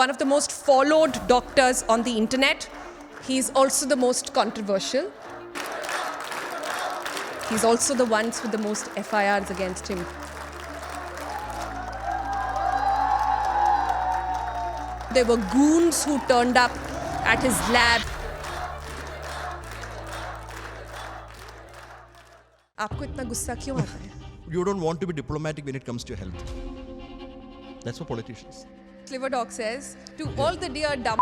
One of the most followed doctors on the internet. He's also the most controversial. He's also the ones with the most FIRs against him. There were goons who turned up at his lab. आपको इतना गुस्सा क्यों आता है? You don't want to be diplomatic when it comes to your health. That's for politicians. Liver Doc says, to all the dear dumb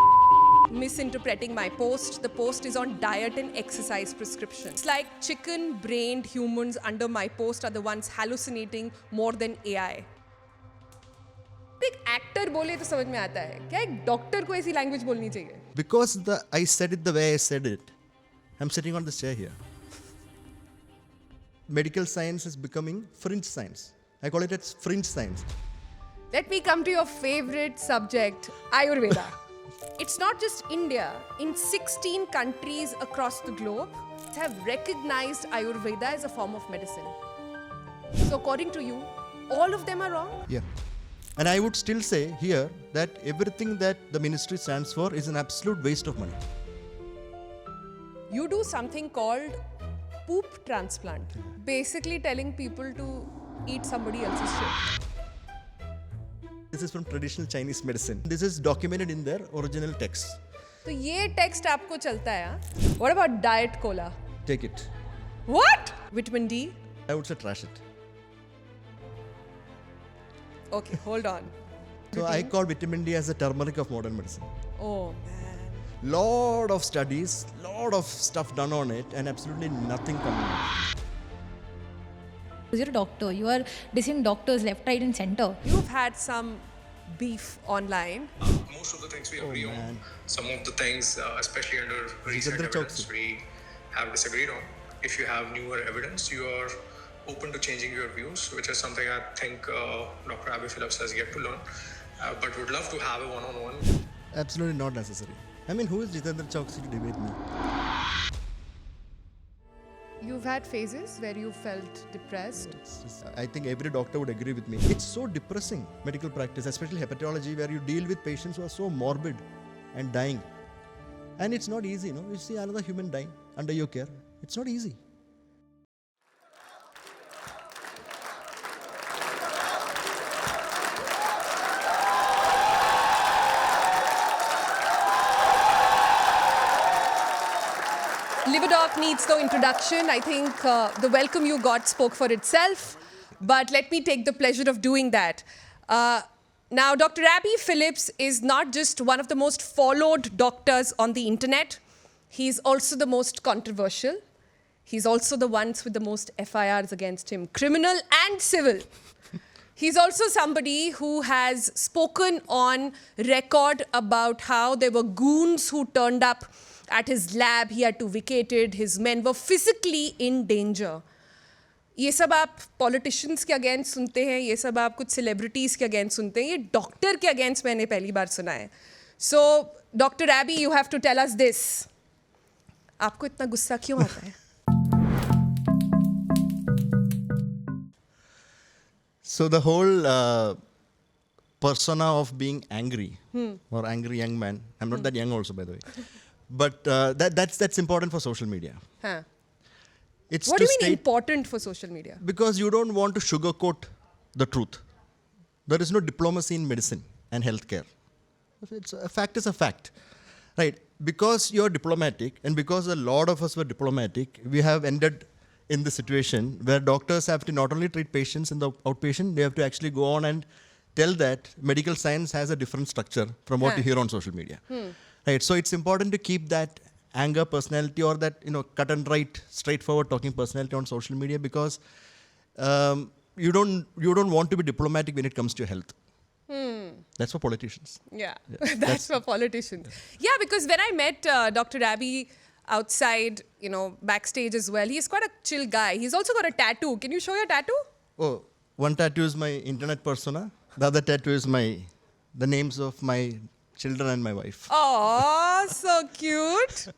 misinterpreting my post, the post is on diet and exercise prescription. It's like chicken-brained humans under my post are the ones hallucinating more than AI. एक actor बोले तो समझ में आता है क्या एक doctor को ऐसी लैंग्वेज बोलनी चाहिए? Because I said it the way I said it, I'm sitting on this chair here. Medical science is becoming fringe science. I call it as fringe science. Let me come to your favorite subject, Ayurveda. It's not just India. In 16 countries across the globe have recognized Ayurveda as a form of medicine. So according to you, all of them are wrong? Yeah. And I would still say here that everything that the ministry stands for is an absolute waste of money. You do something called poop transplant. Basically telling people to eat somebody else's shit. This is from traditional Chinese medicine. This is documented in their original text. तो ये text आपको चलता है हाँ? What about diet cola? Take it. What? Vitamin D? I would say trash it. Okay, hold on. So I call vitamin D as the turmeric of modern medicine. Oh man. Lot of studies, lot of stuff done on it, and absolutely nothing coming out. You're a doctor. You are dissing doctors left, right, and center. You've had some beef online. Most of the things we agree man. on. Some of the things, especially under recent Jitendra evidence, Chouksey. we have disagreed on. If you have newer evidence, you are open to changing your views, which is something I think Dr. Abby Philips has yet to learn. But would love to have a one-on-one. Absolutely not necessary. I mean, who is Jitendra Chouksey to debate me? You've had phases where you felt depressed. I think every doctor would agree with me. It's so depressing, medical practice, especially hepatology, where you deal with patients who are so morbid and dying. And it's not easy, no? You see another human dying under your care. It's not easy. Liver Doc needs no introduction. I think the welcome you got spoke for itself. But let me take the pleasure of doing that. Now, Dr. Abby Philips is not just one of the most followed doctors on the internet. He's also the most controversial. He's also the ones with the most FIRs against him, criminal and civil. He's also somebody who has spoken on record about how there were goons who turned up at his lab. He had to vacate it. His men were physically in danger. ये सब आप politicians के against सुनते हैं, ये सब आप कुछ celebrities के against सुनते हैं, ये doctor के against मैंने पहली बार सुना है. So, Dr. Abby, you have to tell us this. आपको इतना गुस्सा क्यों आता है? So the whole persona of being angry or angry young man, I'm not that young also, by the way, but that's important for social media. Huh. It's What do to you mean state- important for social media? Because you don't want to sugarcoat the truth. There is no diplomacy in medicine and healthcare. It's a fact is a fact, right? Because you're diplomatic, and because a lot of us were diplomatic, we have ended in the situation where doctors have to not only treat patients in the outpatient, they have to actually go on and tell that medical science has a different structure from what you hear on social media. Right? So it's important to keep that anger personality or that cut and right, straightforward talking personality on social media, because you don't want to be diplomatic when it comes to your health. That's for politicians. Yeah, that's for politicians. Yeah, because when I met Dr. Abby outside, backstage as well, he's quite a chill guy. He's also got a tattoo. Can you show your tattoo? Oh, one tattoo is my internet persona. The other tattoo is the names of my children and my wife. Oh, so cute.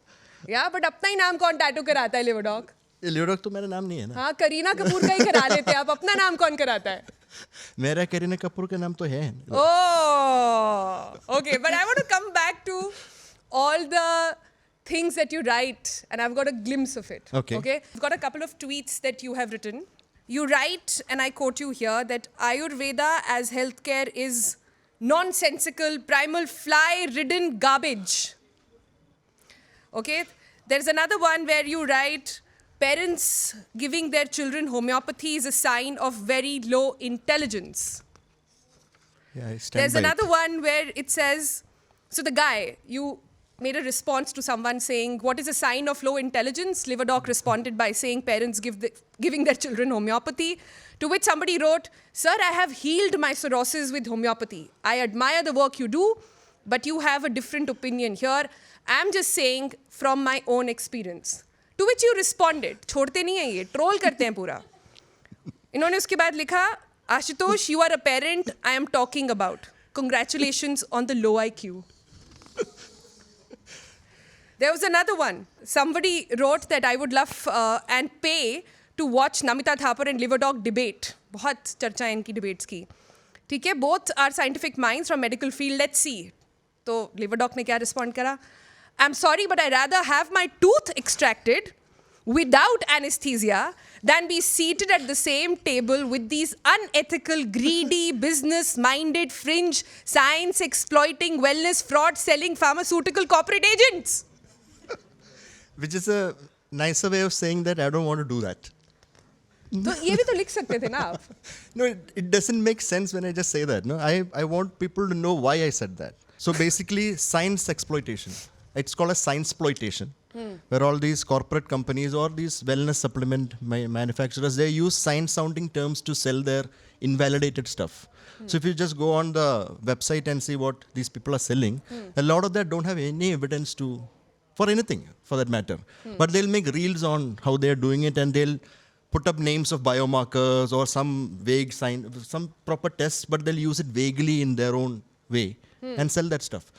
Yeah, but अपना ही नाम कौन tattoo कराता है, Liver Doc? ये liver dog तो मेरा नाम नहीं है ना. हाँ, करीना कपूर का ही करा लेते हैं. आप अपना नाम कौन कराता है? मेरा करीना कपूर का नाम तो है. Oh, okay. But I want to come back to all the things that you write, and I've got a glimpse of it. Okay. I've got a couple of tweets that you have written. You write, and I quote you here, that Ayurveda as healthcare is nonsensical, primal, fly-ridden garbage. Okay? There's another one where you write, parents giving their children homeopathy is a sign of very low intelligence. Yeah, I stand There's by another it. one where it says, so the guy, you made a response to someone saying, what is a sign of low intelligence? Liverdoc responded by saying, parents giving their children homeopathy. To which somebody wrote, sir, I have healed my cirrhosis with homeopathy. I admire the work you do, but you have a different opinion here. I'm just saying from my own experience. To which you responded, छोड़ते नहीं हैं ये, troll करते हैं पूरा. इन्होंने उसके बाद लिखा, Ashutosh, you are a parent I am talking about. Congratulations on the low IQ. There was another one. Somebody wrote that I would love and pay to watch Namita Thapar and Liverdoc debate. बहुत चर्चा है इनकी debates की. ठीक है, both are scientific minds from medical field. Let's see. तो Liverdoc ने क्या respond करा? I'm sorry, but I'd rather have my tooth extracted without anesthesia than be seated at the same table with these unethical, greedy, business-minded, fringe, science-exploiting, wellness, fraud-selling pharmaceutical corporate agents. Which is a nicer way of saying that I don't want to do that. तो ये भी तो लिख सकते थे ना आप. No, it doesn't make sense when I just say that. No, I want people to know why I said that. So basically, science exploitation. It's called a science exploitation, where all these corporate companies or these wellness supplement manufacturers, they use science-sounding terms to sell their invalidated stuff. So if you just go on the website and see what these people are selling, a lot of that don't have any evidence for anything, for that matter. But they'll make reels on how they're doing it, and they'll put up names of biomarkers or some vague sign, some proper tests, but they'll use it vaguely in their own way and sell that stuff.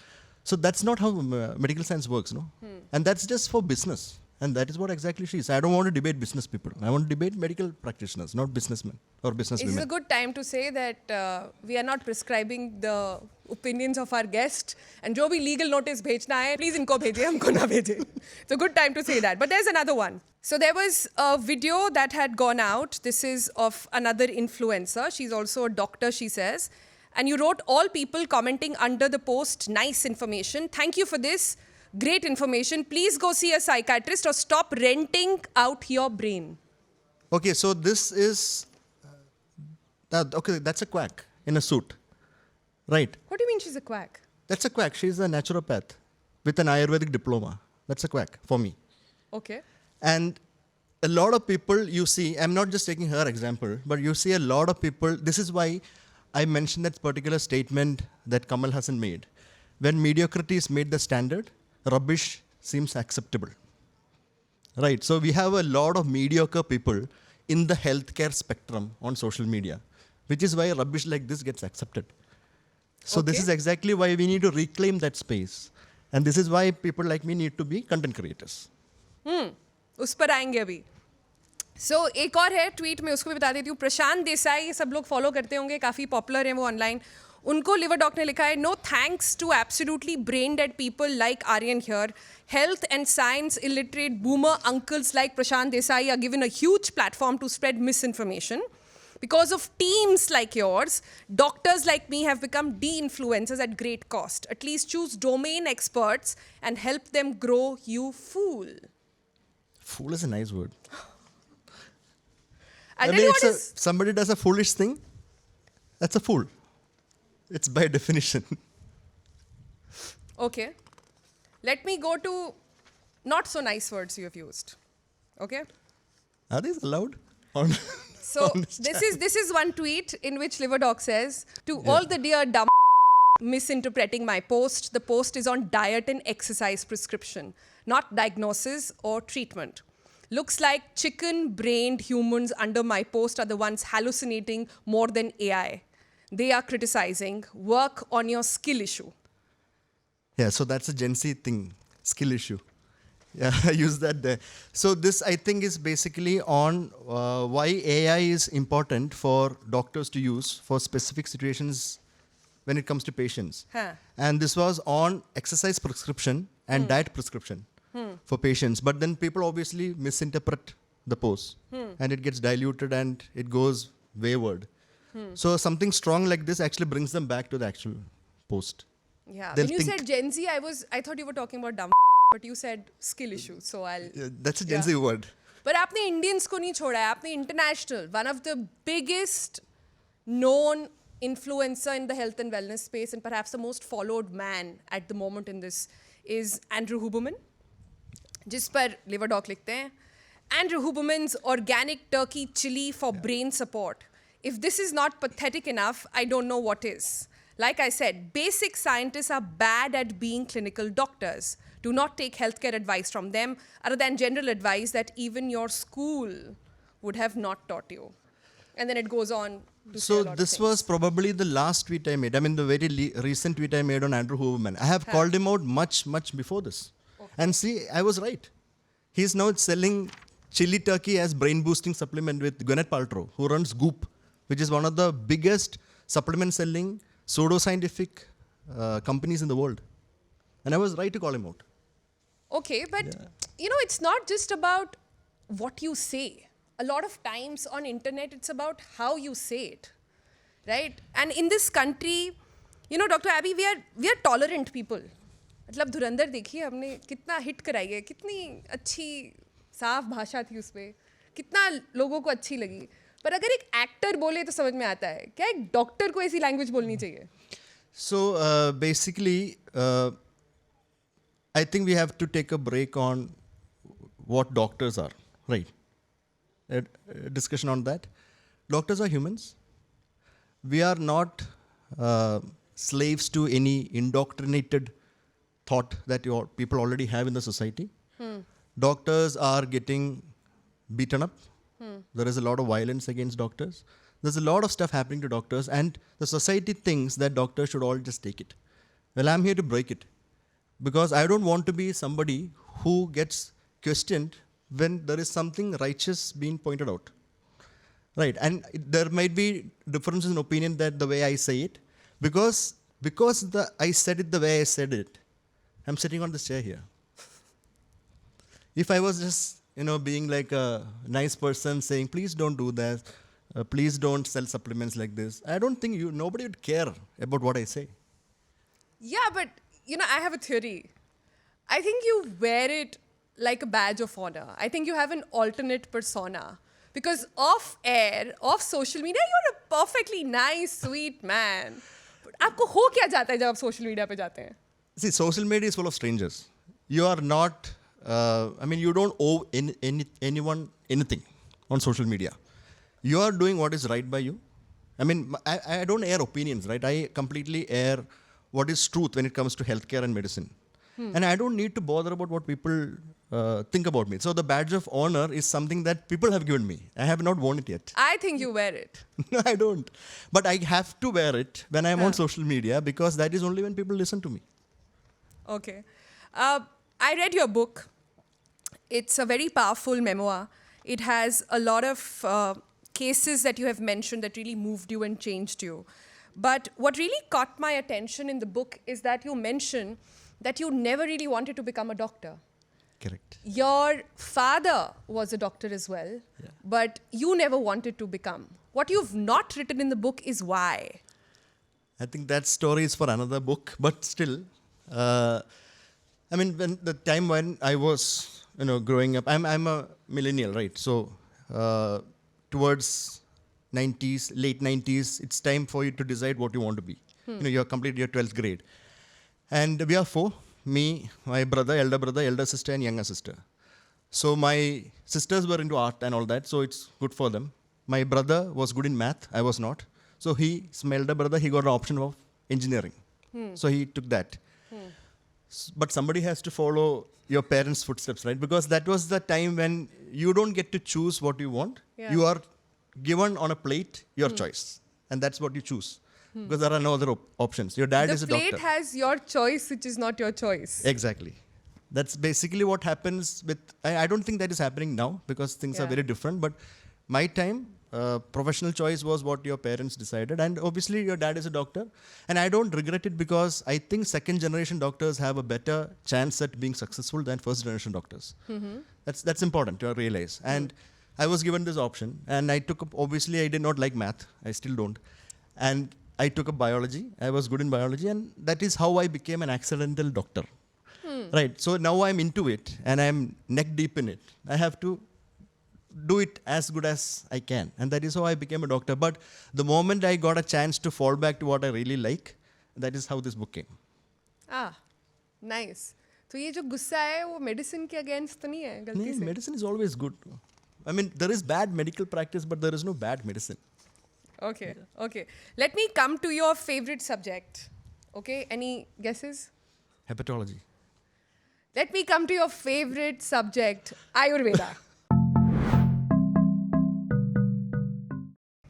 So that's not how medical science works, no? And that's just for business. And that is what exactly she is. I don't want to debate business people. I want to debate medical practitioners, not businessmen or businesswomen. This is a good time to say that we are not prescribing the opinions of our guest. And जो भी legal notice भेजना है, please इनको भेजिए, हमको ना भेजिए. It's a good time to say that. But there's another one. So there was a video that had gone out. This is of another influencer. She's also a doctor, she says. And you wrote, all people commenting under the post, nice information. Thank you for this. Great information. Please go see a psychiatrist or stop renting out your brain. Okay, so this is... okay, that's a quack in a suit. Right. What do you mean she's a quack? That's a quack. She's a naturopath with an Ayurvedic diploma. That's a quack for me. Okay. And a lot of people you see, I'm not just taking her example, but you see a lot of people, this is why I mentioned that particular statement that Kamal Hassan made. When mediocrity is made the standard, rubbish seems acceptable. Right, so we have a lot of mediocre people in the healthcare spectrum on social media, which is why rubbish like this gets accepted. So this is exactly why we need to reclaim that space. And this is why people like me need to be content creators. उस पर आएंगे अभी. So एक और है tweet में, उसको भी बता देती हूँ. प्रशांत देसाई, ये सब लोग फॉलो करते होंगे, काफ़ी पॉपुलर हैं वो ऑनलाइन. उनको लिवरडॉक ने लिखा है, no thanks to absolutely brain dead people like Aryan here. Health and science illiterate boomer uncles like Prashant Desai are given a huge platform to spread misinformation. Because of teams like yours, doctors like me have become de-influencers at great cost. At least choose domain experts and help them grow, you fool. Fool is a nice word. I'll tell you what is... somebody does a foolish thing, that's a fool. It's by definition. Okay. Let me go to not so nice words you have used. Okay? Are these allowed? So this is one tweet in which Liverdoc says, to all the dear dumb misinterpreting my post, the post is on diet and exercise prescription, not diagnosis or treatment. Looks like chicken-brained humans under my post are the ones hallucinating more than AI. They are criticizing. Work on your skill issue. Yeah, so that's a Gen Z thing, skill issue. Yeah, I use that there. So this, I think, is basically on why AI is important for doctors to use for specific situations when it comes to patients. Huh. And this was on exercise prescription and diet prescription for patients. But then people obviously misinterpret the post and it gets diluted and it goes wayward. So something strong like this actually brings them back to the actual post. Yeah. They'll When you think- said Gen Z, I thought you were talking about dumb, but you said skill issue. So I'll. Yeah, that's a Gen Z word. पर आपने Indians को नहीं छोड़ा है. आपने international, one of the biggest known influencer in the health and wellness space, and perhaps the most followed man at the moment in this is Andrew Huberman, जिस पर liver doc लिखते हैं. Andrew Huberman's organic turkey chili for brain support. If this is not pathetic enough, I don't know what is. Like I said, basic scientists are bad at being clinical doctors. Do not take healthcare advice from them, other than general advice that even your school would have not taught you. And then it goes on to say a So lot of this things. was probably the last tweet I made. I mean, the very recent tweet I made on Andrew Huberman. I have called him out much before this. Okay. And see, I was right. He's now selling chili turkey as brain-boosting supplement with Gwyneth Paltrow, who runs Goop, which is one of the biggest supplement-selling pseudoscientific companies in the world. And I was right to call him out. Okay, but you know, it's not just about what you say. A lot of times on internet, it's about how you say it, right? And in this country, you know, Dr. Abby, we are tolerant people. मतलब धुरंधर देखिए हमने कितना hit कराई है, कितनी अच्छी साफ भाषा थी उसमें, कितना लोगों को अच्छी लगी. पर अगर एक एक्टर बोले तो समझ में आता है, क्या एक डॉक्टर को ऐसी लैंग्वेज बोलनी चाहिए? So basically, I think we have to take a break on what doctors are, right? A discussion on that. Doctors are humans. We are not slaves to any indoctrinated thought that people already have in the society. Doctors are getting beaten up. There is a lot of violence against doctors. There's a lot of stuff happening to doctors, and the society thinks that doctors should all just take it. Well, I'm here to break it, because I don't want to be somebody who gets questioned when there is something righteous being pointed out. Right, and there might be differences in opinion that the way I say it, because I said it the way I said it, I'm sitting on this chair here. If I was just, being like a nice person saying, please don't do that, please don't sell supplements like this, I don't think nobody would care about what I say. Yeah, but, I have a theory. I think you wear it like a badge of honor. I think you have an alternate persona. Because off air, off social media, you're a perfectly nice, sweet man. But आपको हो क्या जाता है जब आप social media पे जाते हैं? See, social media is full of strangers. You are not, you don't owe anyone anything on social media. You are doing what is right by you. I don't air opinions, right? I completely air what is truth when it comes to healthcare and medicine. And I don't need to bother about what people think about me. So the badge of honor is something that people have given me. I have not worn it yet. I think you wear it. No, I don't. But I have to wear it when I'm on social media, because that is only when people listen to me. Okay. I read your book. It's a very powerful memoir. It has a lot of cases that you have mentioned that really moved you and changed you. But what really caught my attention in the book is that you mention that you never really wanted to become a doctor. Correct. Your father was a doctor as well, but you never wanted to become. What you've not written in the book is why. I think that story is for another book, but still, when the time when I was, growing up, I'm a millennial, right? So, towards 90s, late 90s, it's time for you to decide what you want to be. You have completed your 12th grade. And we are four, me, my brother, elder sister, and younger sister. So my sisters were into art and all that, so it's good for them. My brother was good in math, I was not. So my elder brother, he got an option of engineering. So he took that. But somebody has to follow your parents' footsteps, right? Because that was the time when you don't get to choose what you want. Yeah. You are given on a plate your choice. And that's what you choose. Because there are no other options. Your dad is a doctor. The plate has your choice, which is not your choice. Exactly. That's basically what happens with, I don't think that is happening now because things are very different. But my time, professional choice was what your parents decided. And obviously your dad is a doctor. And I don't regret it because I think second generation doctors have a better chance at being successful than first generation doctors. That's important to realize. And I was given this option. And I took up, obviously I did not like math. I still don't. And I took up biology. I was good in biology. And that is how I became an accidental doctor. Right. So now I'm into it and I'm neck deep in it. I have to do it as good as I can. And that is how I became a doctor. But the moment I got a chance to fall back to what I really like, that is how this book came. Ah, nice. तो ये जो गुस्सा है वो medicine के against तो नहीं है गलती से? Medicine is always good. I mean, there is bad medical practice, but there is no bad medicine. Okay, okay. Let me come to your favorite subject. Okay, any guesses? Hepatology. Let me come to your favorite subject, Ayurveda.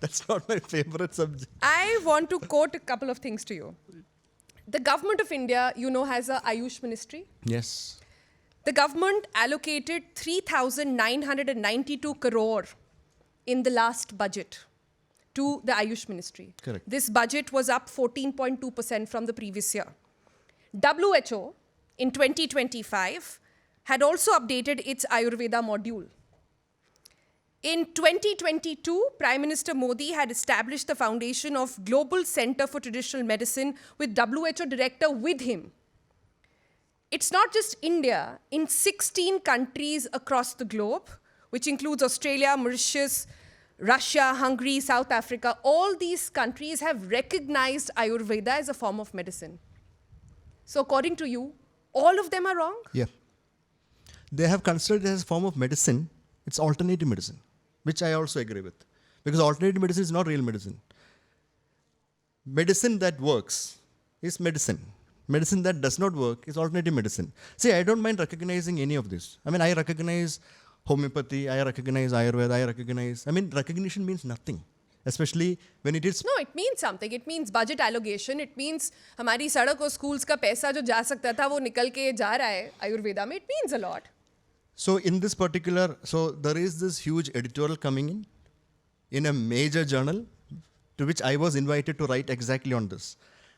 That's not my favorite subject. I want to quote a couple of things to you. The government of India, you know, has a Ayush ministry. Yes. The government allocated 3,992 crore in the last budget to the Ayush ministry. Correct. This budget was up 14.2% from the previous year. WHO in 2025 had also updated its Ayurveda module. In 2022, Prime Minister Modi had established the foundation of Global Center for Traditional Medicine with WHO director with him. It's not just India. In 16 countries across the globe, which includes Australia, Mauritius, Russia, Hungary, South Africa, all these countries have recognized Ayurveda as a form of medicine. So according to you, all of them are wrong? Yeah. They have considered it as a form of medicine. It's alternative medicine, which I also agree with. Because alternative medicine is not real medicine. Medicine that works is medicine. Medicine that does not work is alternative medicine. See, I don't mind recognizing any of this. I mean, I recognize homeopathy, I recognize Ayurveda, recognition means nothing. Especially when it is... No, it means something. It means budget allocation. It means हमारी सड़क और schools का पैसा जो जा सकता था वो निकल के जा रहा है Ayurveda में. It means a lot. So in this particular, there is this huge editorial coming in a major journal to which I was invited to write exactly on this.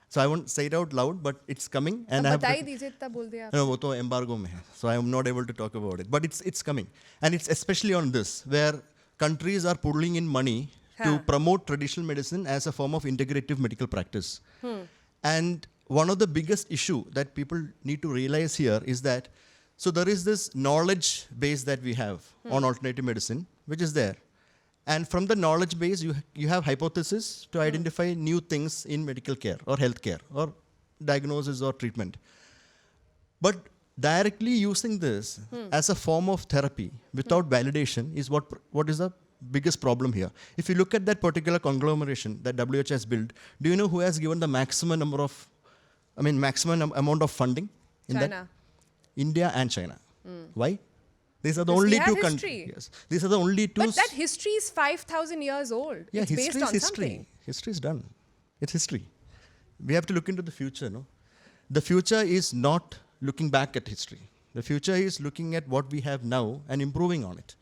So I won't say it out loud, but it's coming. And I बता ही दीजिए इतना बोल दिया आप. No, वो तो embargo में है. So I am not able to talk about it. But it's coming. And it's especially on this, where countries are pulling in money to promote traditional medicine as a form of integrative medical practice. And one of the biggest issue that people need to realize here is that, so there is this knowledge base that we have on alternative medicine, which is there. And from the knowledge base, you have hypothesis to identify new things in medical care or health care or diagnosis or treatment. But directly using this as a form of therapy without validation is what is the biggest problem here. If you look at that particular conglomeration that WHO has built, do you know who has given the maximum amount of funding in China. that? India and China. Why? These are the only two countries. Yes. These are the only two. But that history is 5,000 years old. Yeah, it's history based on is history. something. History is done. It's history. We have to look into the future, no? The future is not looking back at history. The future is looking at what we have now and improving on it.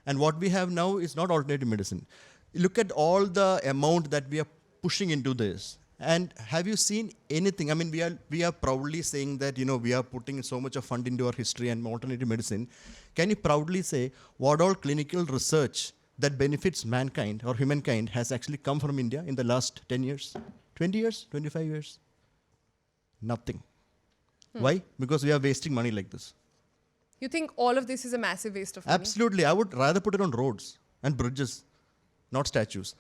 And what we have now is not alternative medicine. Look at all the amount that we are pushing into this. And have you seen anything? I mean, we are proudly saying that, we are putting so much of fund into our history and alternative medicine. Can you proudly say what all clinical research that benefits mankind or humankind has actually come from India in the last 10 years, 20 years, 25 years? Nothing. Why? Because we are wasting money like this. You think all of this is a massive waste of money? Absolutely. I would rather put it on roads and bridges, not statues,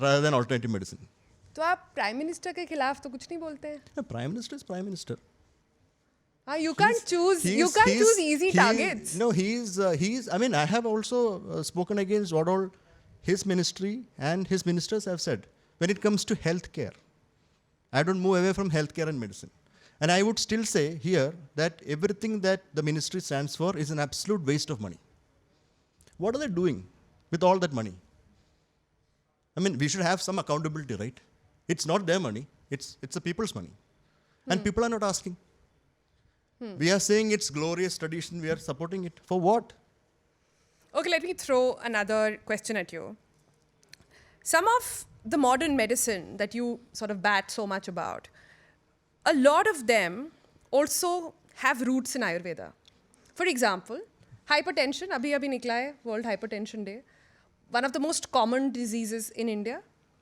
rather than alternative medicine. तो आप prime minister के खिलाफ तो कुछ नहीं बोलते हैं? The Prime Minister is Prime Minister. You can't choose easy targets. No, I have also spoken against what all his ministry and his ministers have said. When it comes to healthcare, I don't move away from healthcare and medicine. And I would still say here that everything that the ministry stands for is an absolute waste of money. What are they doing with all that money? I mean, we should have some accountability, right? It's not their money. It's the people's money. And people are not asking. We are saying it's glorious tradition. We are supporting it. For what? Okay, let me throw another question at you. Some of the modern medicine that you sort of bat so much about, a lot of them also have roots in Ayurveda. For example, hypertension, abhi nikla hai, World Hypertension Day. One of the most common diseases in India.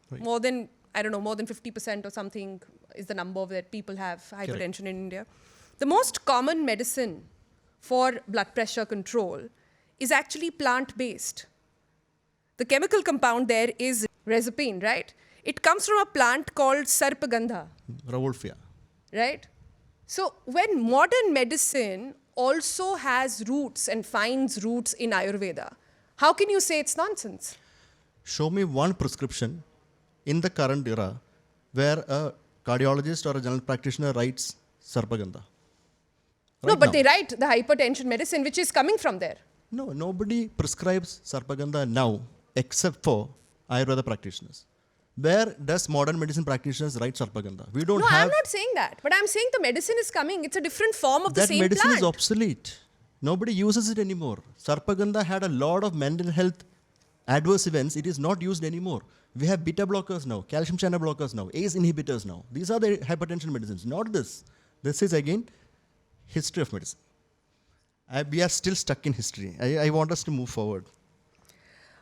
Right. More than 50% or something is the number that people have hypertension in India. The most common medicine for blood pressure control is actually plant-based. The chemical compound there is rezapine, right? It comes from a plant called Sarpagandha, Ravolfia. right? So when modern medicine also has roots and finds roots in Ayurveda, how can you say it's nonsense? Show me one prescription in the current era where a cardiologist or a general practitioner writes Sarpagandha. No, Right but now. they write the hypertension medicine, which is coming from there. No, nobody prescribes Sarpagandha now except for Ayurveda practitioners. Where does modern medicine practitioners write Sarpagandha? We don't No, have... I'm not saying that. But I'm saying the medicine is coming. It's a different form of the That same medicine plant. is obsolete. Nobody uses it anymore. Sarpagandha had a lot of mental health adverse events. It is not used anymore. We have beta blockers now, calcium channel blockers now, ACE inhibitors now. These are the hypertension medicines, not this. This is again history of medicine. We are still stuck in history. I want us to move forward.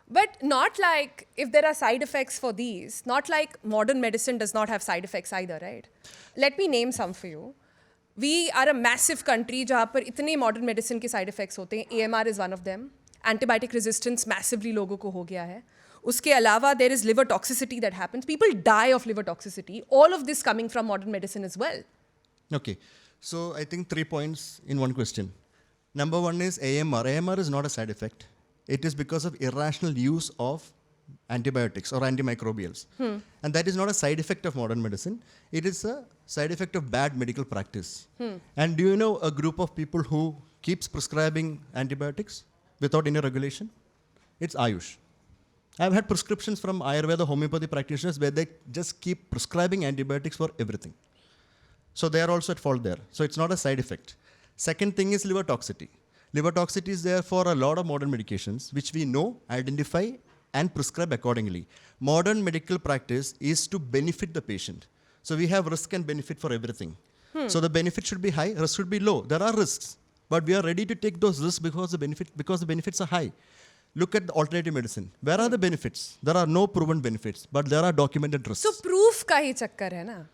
But not like if there are side effects for these, not like modern medicine does not have side effects either, right? Let me name some for you. We are a massive country जहाँ पर इतने modern medicine के side effects होते हैं. AMR is one of them. Antibiotic resistance massively लोगों को हो गया है. उसके अलावा there is liver toxicity that happens. People die of liver toxicity. All of this coming from modern medicine as well. Okay. So I think 3 points in one question. Number one is AMR. AMR is not a side effect. It is because of irrational use of antibiotics or antimicrobials. And that is not a side effect of modern medicine. It is a side effect of bad medical practice. And do you know a group of people who keeps prescribing antibiotics without any regulation? It's Ayush. I've had prescriptions from Ayurveda homeopathy practitioners where they just keep prescribing antibiotics for everything. So they are also at fault there. So it's not a side effect. Second thing is liver toxicity. Liver toxicity is there for a lot of modern medications, which we know, identify, and prescribe accordingly. Modern medical practice is to benefit the patient. So we have risk and benefit for everything. So the benefit should be high, risk should be low. There are risks, but we are ready to take those risks because the benefits are high. Look at the alternative medicine. Where are the benefits? There are no proven benefits, but there are documented risks. So proof का ही चक्कर है ना.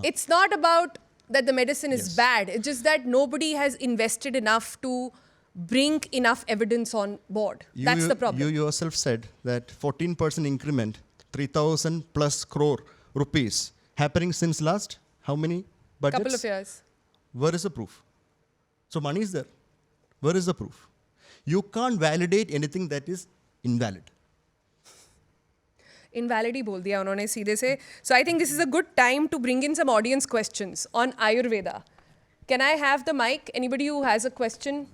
It's not about that the medicine is bad. It's just that nobody has invested enough to bring enough evidence on board. That's the problem. You yourself said that 14% increment, 3,000 plus crore rupees, happening since last how many budgets? Couple of years. Where is the proof? So money is there. Where is the proof? You can't validate anything that is invalid. Invalid ही बोल दिया उन्होंने सीधे से. So I think this is a good time to bring in some audience questions on Ayurveda. Can I have the mic? Anybody who has a question?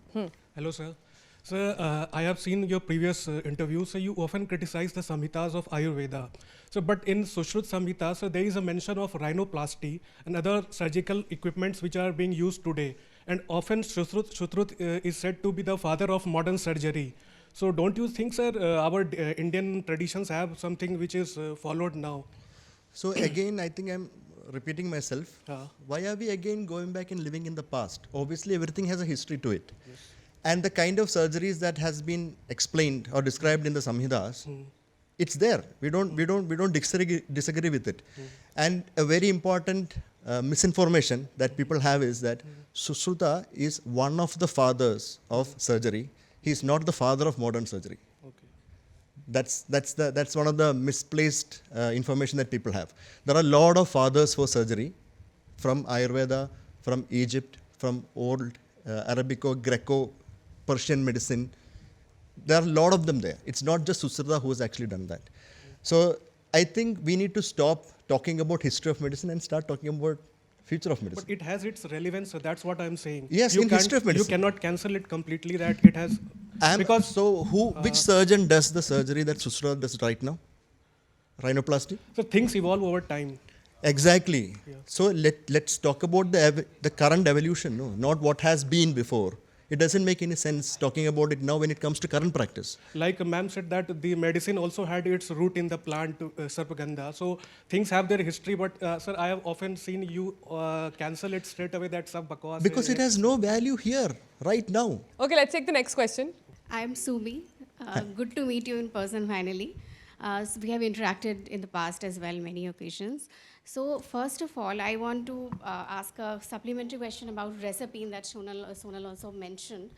Hello, sir. Sir, I have seen your previous interviews. So you often criticize the Samhitas of Ayurveda. So, but in Sushrut Samhita, so there is a mention of rhinoplasty and other surgical equipments which are being used today. And often Sushrut is said to be the father of modern surgery. So don't you think, sir, our Indian traditions have something which is followed now? So again, I think I'm repeating myself. Why are we again going back and living in the past? Obviously, everything has a history to it. Yes. And the kind of surgeries that has been explained or described in the Samhitas, it's there. We don't disagree with it. And a very important misinformation that people have is that Sushruta is one of the fathers of surgery. He is not the father of modern surgery. Okay. That's one of the misplaced information that people have. There are a lot of fathers for surgery from Ayurveda, from Egypt, from old Arabico, Greco, Persian medicine. There are a lot of them there. It's not just Sushruta who has actually done that. So I think we need to stop talking about history of medicine and start talking about future of medicine. But it has its relevance, so that's what I'm saying. Yes, in history of medicine. You cannot cancel it completely that it has... Which surgeon does the surgery that Sushruta does right now? Rhinoplasty? So things evolve over time. Exactly. So let's talk about the current evolution, no? Not what has been before. It doesn't make any sense talking about it now when it comes to current practice. Like ma'am said that the medicine also had its root in the plant Sarpagandha. So things have their history, but sir, I have often seen you cancel it straight away that sab bakwas Because hai. it has no value here, right now. Okay, let's take the next question. I'm Sumi. Good to meet you in person finally. So we have interacted in the past as well, many occasions. So first of all, I want to ask a supplementary question about recipe that Sonal also mentioned.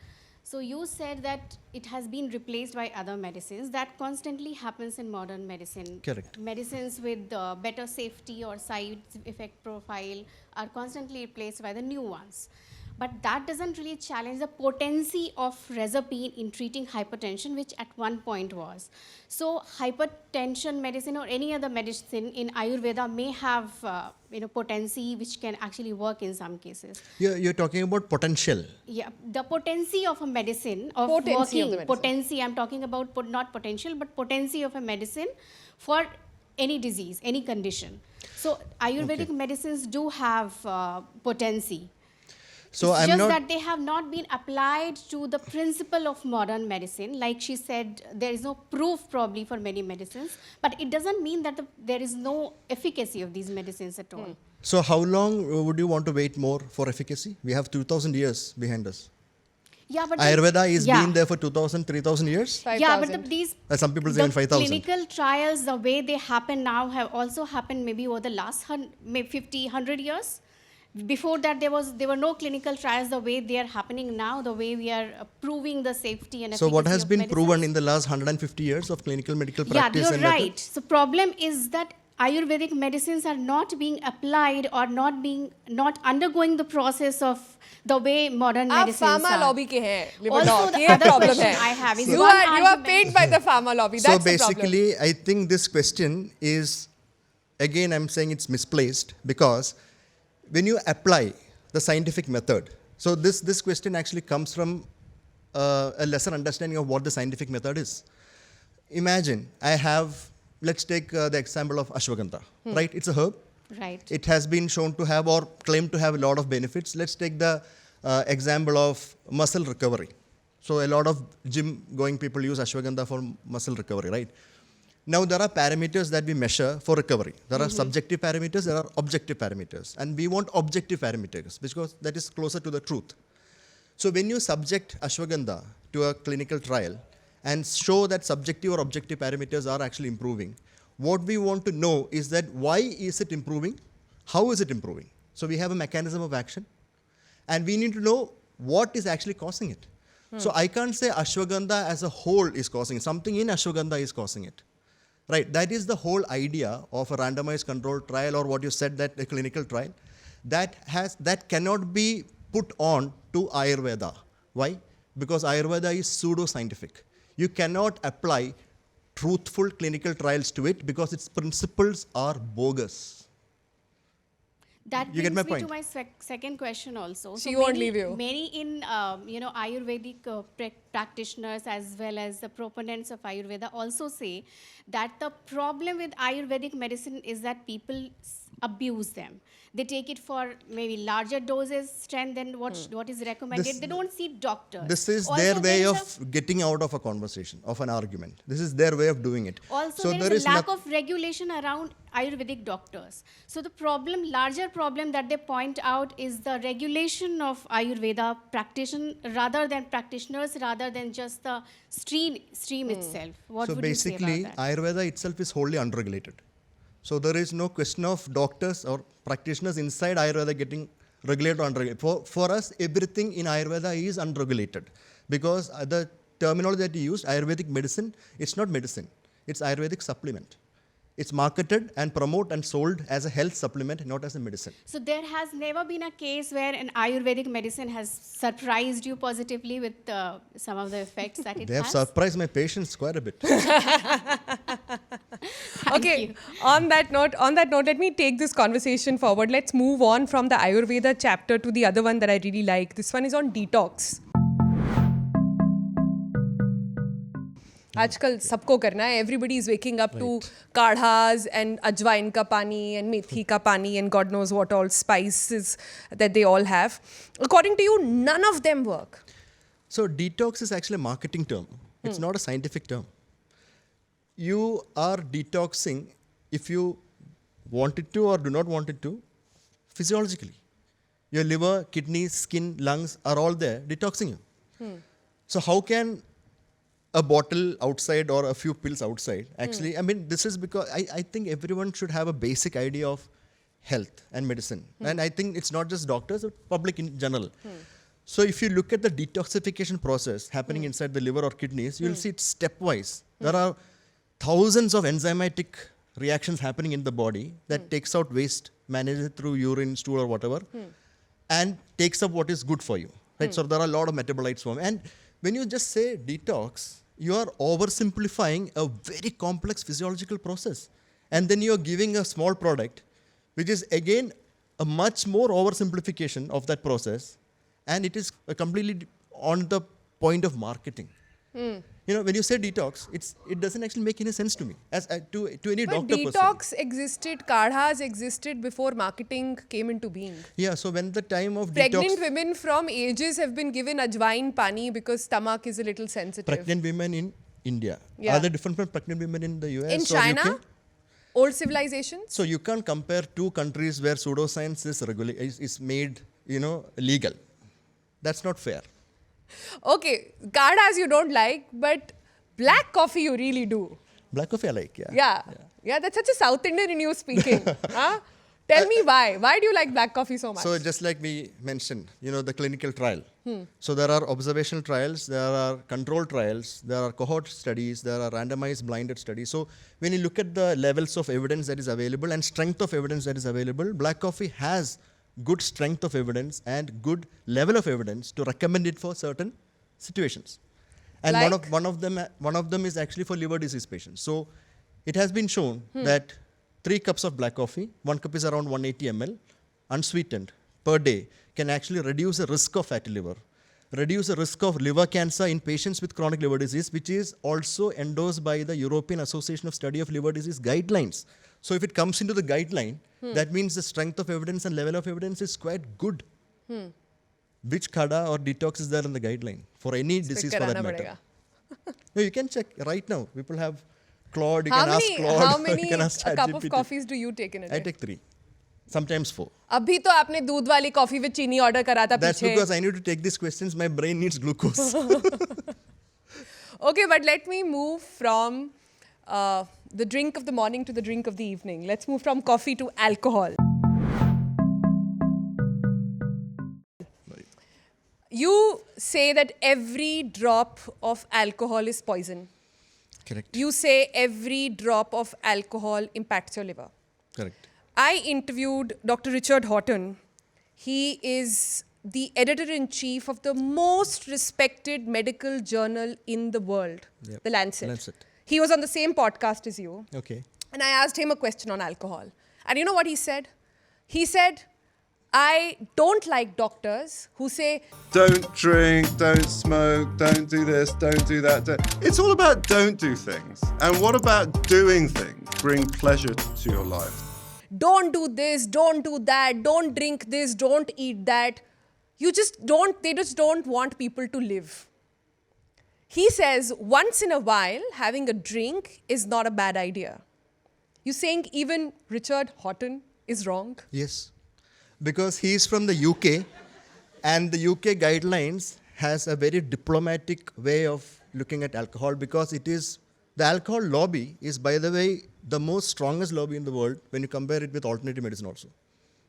So you said that it has been replaced by other medicines. That constantly happens in modern medicine. Correct. Medicines with better safety or side effect profile are constantly replaced by the new ones. But that doesn't really challenge the potency of rezapine in treating hypertension, which at one point was. So hypertension medicine or any other medicine in Ayurveda may have potency which can actually work in some cases. You're talking about potential. Yeah, the potency of a medicine, of Potency working, of the medicine. potency, I'm talking about not potential, but potency of a medicine for any disease, any condition. So Ayurvedic medicines do have potency. So It's I'm just not. that they have not been applied to the principle of modern medicine. Like she said, there is no proof probably for many medicines, but it doesn't mean that there is no efficacy of these medicines at all. So how long would you want to wait more for efficacy? We have 2,000 years behind us. Yeah, but Ayurveda is yeah. been there for 2,000, 3,000 years. Yeah, but 5,000. these Some people say even 5,000. clinical trials, the way they happen now, have also happened maybe over the last 50, 100 years. Before that, there were no clinical trials the way they are happening now, the way we are proving the safety and So efficacy what has of been medicines. proven in the last 150 years of clinical medical Yeah, practice? you're and right. method? So problem is that Ayurvedic medicines are not being applied or not undergoing the process of the way modern आप medicines pharma are. lobby के हैं, liver Also, doc. the ये other problem question है. I have is You one are argument- paid by the pharma lobby. So That's the problem. basically, I think this question is, again, I'm saying it's misplaced because when you apply the scientific method, so this question actually comes from a lesser understanding of what the scientific method is. Imagine let's take the example of Ashwagandha, right? It's a herb. Right. It has been shown to have or claimed to have a lot of benefits. Let's take the example of muscle recovery. So a lot of gym going people use ashwagandha for muscle recovery, right? Now there are parameters that we measure for recovery. There are subjective parameters, there are objective parameters. And we want objective parameters because that is closer to the truth. So when you subject ashwagandha to a clinical trial and show that subjective or objective parameters are actually improving, what we want to know is that why is it improving? How is it improving? So we have a mechanism of action and we need to know what is actually causing it. So I can't say ashwagandha as a whole is causing it. Something in ashwagandha is causing it. Right, that is the whole idea of a randomized controlled trial or what you said that a clinical trial that cannot be put on to Ayurveda. Why? Because Ayurveda is pseudo-scientific. You cannot apply truthful clinical trials to it because its principles are bogus. That You brings get my me point? to my second question also. She won't leave you. Many in Ayurvedic practitioners as well as the proponents of Ayurveda also say that the problem with Ayurvedic medicine is that people abuse them. They take it for maybe larger doses, strength than what is recommended. This- they don't see doctors. This is Also, their way there of is getting out of a conversation, of an argument. This is their way of doing it. Also, So there is a lack noth- of regulation around Ayurvedic doctors. So the larger problem that they point out is the regulation of Ayurveda rather than practitioners, rather than just the stream itself. What So would you say basically, about that? Ayurveda itself is wholly unregulated. So there is no question of doctors or practitioners inside Ayurveda getting regulated or unregulated. For us, everything in Ayurveda is unregulated because the terminology that you used, Ayurvedic medicine, it's not medicine. It's Ayurvedic supplement. It's marketed and promoted and sold as a health supplement, not as a medicine. So there has never been a case where an Ayurvedic medicine has surprised you positively with some of the effects that it They have has? surprised my patients quite a bit. Okay, you. on that note, let me take this conversation forward. Let's move on from the Ayurveda chapter to the other one that I really like. This one is on detox. आजकल सबको करना है. Everybody is waking up to kadhas and ajwain ka pani and methi ka pani and God knows what all spices that they all have. According to you, none of them work. So detox is actually a marketing term. It's not a scientific term. You are detoxing if you want it to or do not want it to, physiologically. Your liver, kidneys, skin, lungs are all there detoxing you. So how can a bottle outside or a few pills outside actually, I mean, this is because I think everyone should have a basic idea of health and medicine. And I think it's not just doctors, but public in general. So if you look at the detoxification process happening inside the liver or kidneys, you'll see it's stepwise. There are thousands of enzymatic reactions happening in the body that takes out waste, manages it through urine, stool or whatever, and takes up what is good for you. Right? So there are a lot of metabolites formed. And when you just say detox, you are oversimplifying a very complex physiological process. And then you are giving a small product, which is again a much more oversimplification of that process. And it is completely on the point of marketing. You know, when you say detox, it doesn't actually make any sense to me, as to any But doctor. detox existed, kadhas existed before marketing came into being. Yeah, so when the time of Pregnant detox, women from ages have been given ajwain pani because stomach is a little sensitive. pregnant women in India, Yeah. are they different from pregnant women in the US In or China, UK? old civilizations. So you can't compare two countries where pseudoscience is made, legal. That's not fair. Okay, kadhas you don't like, but black coffee you really do. Black coffee I like, yeah. Yeah, that's such a South Indian in you speaking. Huh? Tell me why. Why do you like black coffee so much? So just like we mentioned, the clinical trial. So there are observational trials, there are control trials, there are cohort studies, there are randomized blinded studies. So when you look at the levels of evidence that is available and strength of evidence that is available, black coffee has good strength of evidence and good level of evidence to recommend it for certain situations. And Like? one of them is actually for liver disease patients. So it has been shown that 3 cups of black coffee, 1 cup is around 180 ml, unsweetened per day, can actually reduce the risk of fatty liver, reduce the risk of liver cancer in patients with chronic liver disease, which is also endorsed by the European Association of Study of Liver Disease guidelines. So if it comes into the guideline, that means the strength of evidence and level of evidence is quite good. Which kada or detox is there in the guideline for any disease for that Karana matter? padega. No, you can check right now. People have Claude, you How can ask many, Claude, how you many can ask a cup of ChatGPT. coffees do you take in a day? I take 3, sometimes 4. अभी तो आपने दूध वाली coffee with चीनी order करा था That's पीछे. because I need to take these questions. My brain needs glucose. Okay, but let me move from the drink of the morning to the drink of the evening. Let's move from coffee to alcohol. You say that every drop of alcohol is poison. Correct. You say every drop of alcohol impacts your liver. Correct. I interviewed Dr. Richard Horton. He is the editor-in-chief of the most respected medical journal in the world, Yep. The Lancet. Lancet. He was on the same podcast as you. Okay. And I asked him a question on alcohol. And you know what he said? He said, I don't like doctors who say, Don't drink, don't smoke, don't do this, don't do that. It's all about don't do things. And what about doing things? Bring pleasure to your life. don't do this, don't do that, don't drink this, don't eat that. They just don't want people to live. He says once in a while, having a drink is not a bad idea. You saying even Richard Horton is wrong? Yes. Because he is from the UK, and the UK guidelines has a very diplomatic way of looking at alcohol, because the alcohol lobby is, by the way, the most strongest lobby in the world when you compare it with alternative medicine also.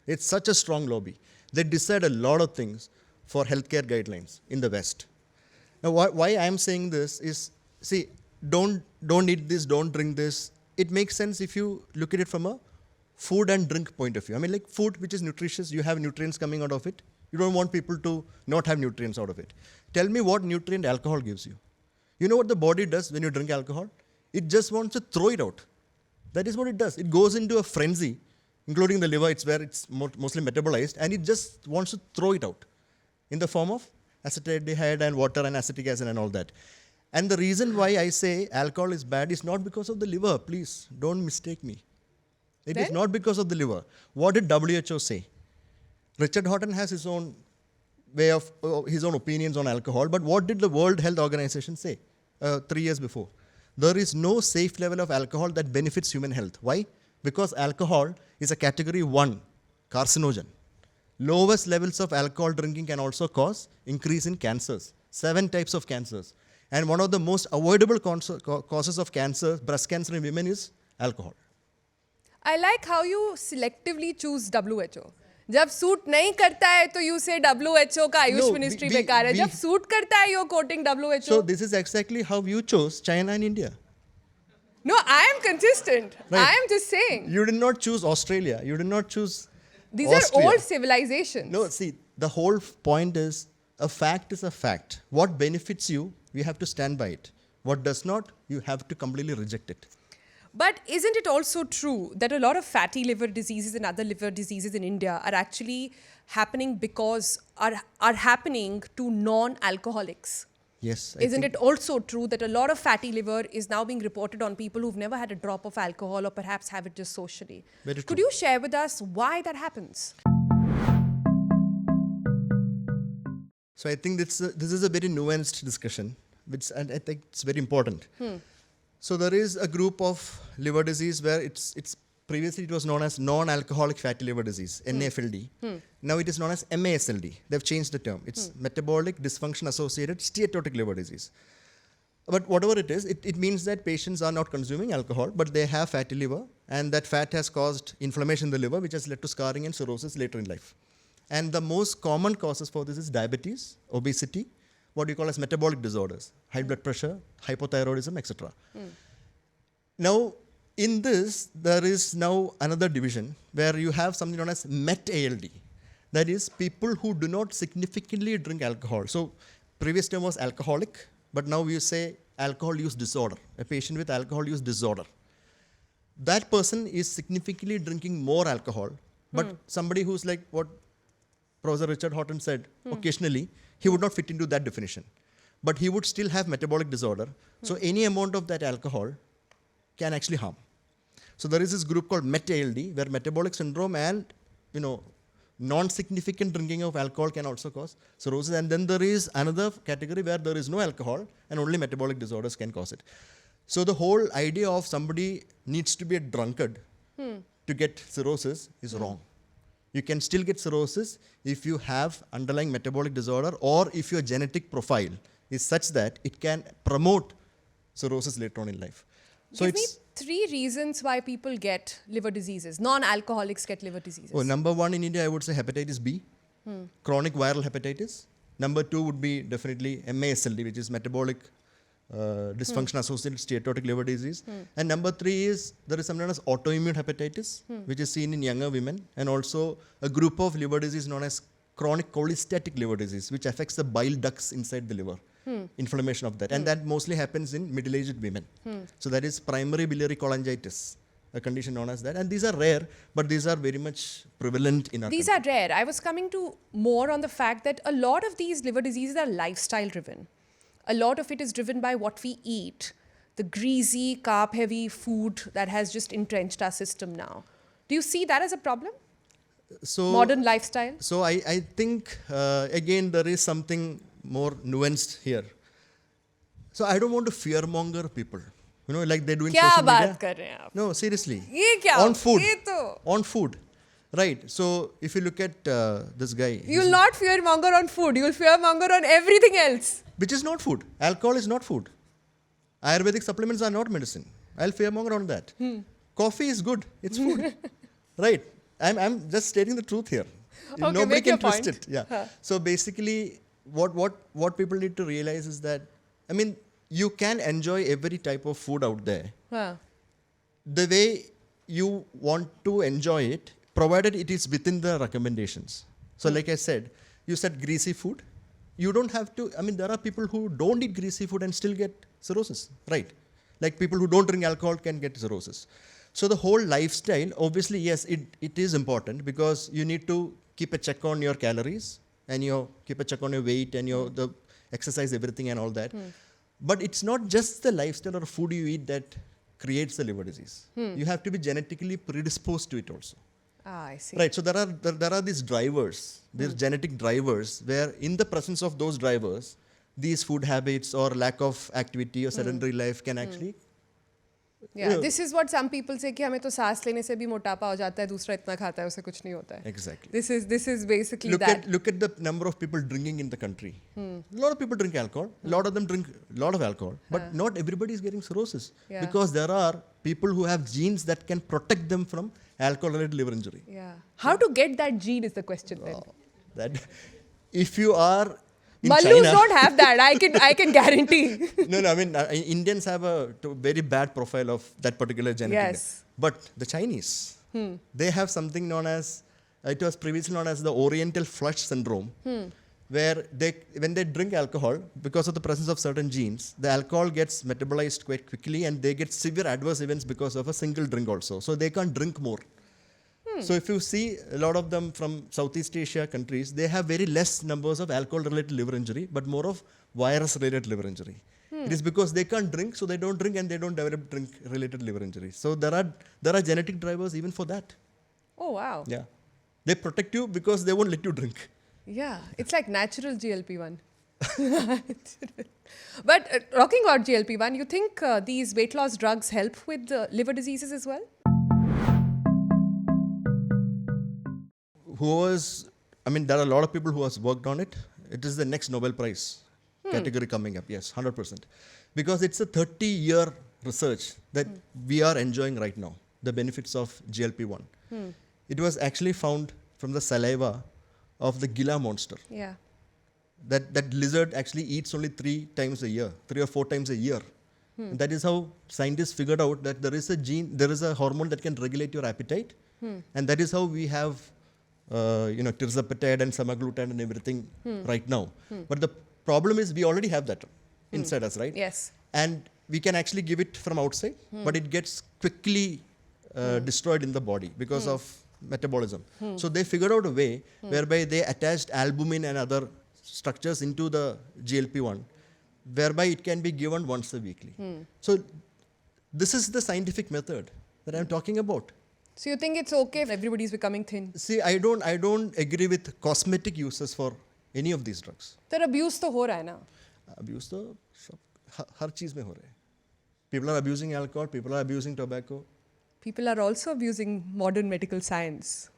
It's such a strong lobby. They decide a lot of things for healthcare guidelines in the West. Now, why I'm saying this is, see, don't eat this, don't drink this. It makes sense if you look at it from a food and drink point of view. I mean, like food which is nutritious, you have nutrients coming out of it. You don't want people to not have nutrients out of it. Tell me what nutrient alcohol gives you. You know what the body does when you drink alcohol? It just wants to throw it out. That is what it does. It goes into a frenzy, including the liver, it's where it's mostly metabolized, and it just wants to throw it out in the form of acetaldehyde and water and acetic acid and all that. And the reason why I say alcohol is bad is not because of the liver. Please, don't mistake me. It is Then? not because of the liver. What did WHO say? Richard Horton has his own way of, his own opinions on alcohol. But what did the World Health Organization say 3 years before? There is no safe level of alcohol that benefits human health. Why? Because alcohol is a category 1 carcinogen. Lowest levels of alcohol drinking can also cause increase in cancers, 7 types of cancers. And one of the most avoidable causes of cancer, breast cancer in women, is alcohol. I like how you selectively choose WHO. जब suit नहीं करता है तो you say WHO का Ayush ministry बेकार है. जब suit करता है you're quoting WHO. So this is exactly how you chose China and India. No, I am consistent. Right. I am just saying. You did not choose Australia. You did not choose These Austria. are old civilizations. No, see, the whole point is a fact is a fact. What benefits you, you have to stand by it. What does not, you have to completely reject it. But isn't it also true that a lot of fatty liver diseases and other liver diseases in India are actually happening because are happening to non-alcoholics? Yes. Isn't it also true that a lot of fatty liver is now being reported on people who've never had a drop of alcohol or perhaps have it just socially? Very Could true. you share with us why that happens? So I think this is a very nuanced discussion, which and I think it's very important. So there is a group of liver disease where it's previously it was known as non-alcoholic fatty liver disease, NAFLD. Now it is known as MASLD. They've changed the term. It's metabolic dysfunction associated steatotic liver disease. But whatever it is, it means that patients are not consuming alcohol, but they have fatty liver, and that fat has caused inflammation in the liver, which has led to scarring and cirrhosis later in life. And the most common causes for this is diabetes, obesity, what you call as metabolic disorders, high blood pressure, hypothyroidism, etc. Now, in this, there is now another division where you have something known as MET-ALD. That is, people who do not significantly drink alcohol. So, previous term was alcoholic, but now we say alcohol use disorder, a patient with alcohol use disorder. That person is significantly drinking more alcohol, but somebody who's like what Professor Richard Horton said, occasionally, he would not fit into that definition. But he would still have metabolic disorder. So any amount of that alcohol can actually harm. So there is this group called MET-ALD, where metabolic syndrome and, non-significant drinking of alcohol can also cause cirrhosis. And then there is another category where there is no alcohol and only metabolic disorders can cause it. So the whole idea of somebody needs to be a drunkard to get cirrhosis is wrong. You can still get cirrhosis if you have underlying metabolic disorder or if your genetic profile is such that it can promote cirrhosis later on in life. So Give me 3 reasons why people get liver diseases. Non-alcoholics get liver diseases. Number 1 in India, I would say hepatitis B, chronic viral hepatitis. Number 2 would be definitely MASLD, which is metabolic dysfunction associated steatotic liver disease. And number 3 is there is something known as autoimmune hepatitis, which is seen in younger women, and also a group of liver disease known as chronic cholestatic liver disease, which affects the bile ducts inside the liver. Inflammation of that, and that mostly happens in middle-aged women. So that is primary biliary cholangitis, a condition known as that. And these are rare, but these are very much prevalent in our These country. are rare. I was coming to more on the fact that a lot of these liver diseases are lifestyle driven. A lot of it is driven by what we eat, the greasy, carb-heavy food that has just entrenched our system now. Do you see that as a problem? So Modern lifestyle? So I think, again, there is something more nuanced here. So I don't want to fearmonger people. Like they do in क्या social बात media. कर रहे हैं आप? No, seriously. ये क्या? On food. ये तो- On food. Right. So if you look at this guy. You'll not fearmonger on food. You'll fearmonger on everything else. Which is not food. Alcohol is not food. Ayurvedic supplements are not medicine. I'll fearmonger on that. Coffee is good. It's food. Right. I'm just stating the truth here. Okay, Nobody make can your twist point. it. Yeah. Huh. So basically, what people need to realize is that, you can enjoy every type of food out there. Huh. The way you want to enjoy it, provided it is within the recommendations. So like I said, you said greasy food. You don't have to, there are people who don't eat greasy food and still get cirrhosis, right? Like people who don't drink alcohol can get cirrhosis. So the whole lifestyle, obviously, yes, it is important because you need to keep a check on your calories and keep a check on your weight and the exercise, everything and all that. But it's not just the lifestyle or food you eat that creates the liver disease. You have to be genetically predisposed to it also. Ah, I see. Right, so there are these drivers, these genetic drivers, where in the presence of those drivers, these food habits or lack of activity or sedentary life can actually... Yeah, this is what some people say कि हमें तो सांस लेने से भी मोटापा हो जाता है, दूसरा इतना खाता है उसे कुछ नहीं होता है. Exactly. This is basically that. Look at the number of people drinking in the country. A lot of people drink alcohol. A lot of them drink a lot of alcohol. But not everybody is getting cirrhosis. Yeah. Because there are people who have genes that can protect them from alcohol-related liver injury. Yeah. How to get that gene is the question then. That if you are in Mallus China, don't have that. I can guarantee. No, I mean, Indians have a very bad profile of that particular genetic. Yes. But the Chinese, they have something known as, it was previously known as the Oriental Flush Syndrome, where when they drink alcohol, because of the presence of certain genes, the alcohol gets metabolized quite quickly and they get severe adverse events because of a single drink also. So they can't drink more. So if you see a lot of them from Southeast Asia countries, they have very less numbers of alcohol-related liver injury, but more of virus-related liver injury. It is because they can't drink, so they don't drink and they don't develop drink-related liver injury. So there are genetic drivers even for that. Oh, wow. Yeah. They protect you because they won't let you drink. Yeah, it's like natural GLP-1. But talking about GLP-1, you think these weight loss drugs help with liver diseases as well? There are a lot of people who has worked on it. It is the next Nobel Prize category coming up. Yes, 100%. Because it's a 30-year research that we are enjoying right now, the benefits of GLP-1. It was actually found from the saliva of the Gila monster. Yeah. That lizard actually eats only 3 or 4 times a year. And that is how scientists figured out that there is a hormone that can regulate your appetite. And that is how we have tirzepatide and semaglutide and everything right now. But the problem is we already have that inside us, right? Yes. And we can actually give it from outside, but it gets quickly destroyed in the body because of metabolism. So they figured out a way whereby they attached albumin and other structures into the GLP-1, whereby it can be given once a weekly. So this is the scientific method that I'm talking about. So you think it's okay if everybody's becoming thin? See, I don't agree with cosmetic uses for any of these drugs. Then abuse to ho raha hai na. Abuse to har cheez mein ho raha hai. People are abusing alcohol, people are abusing tobacco. People are also abusing modern medical science.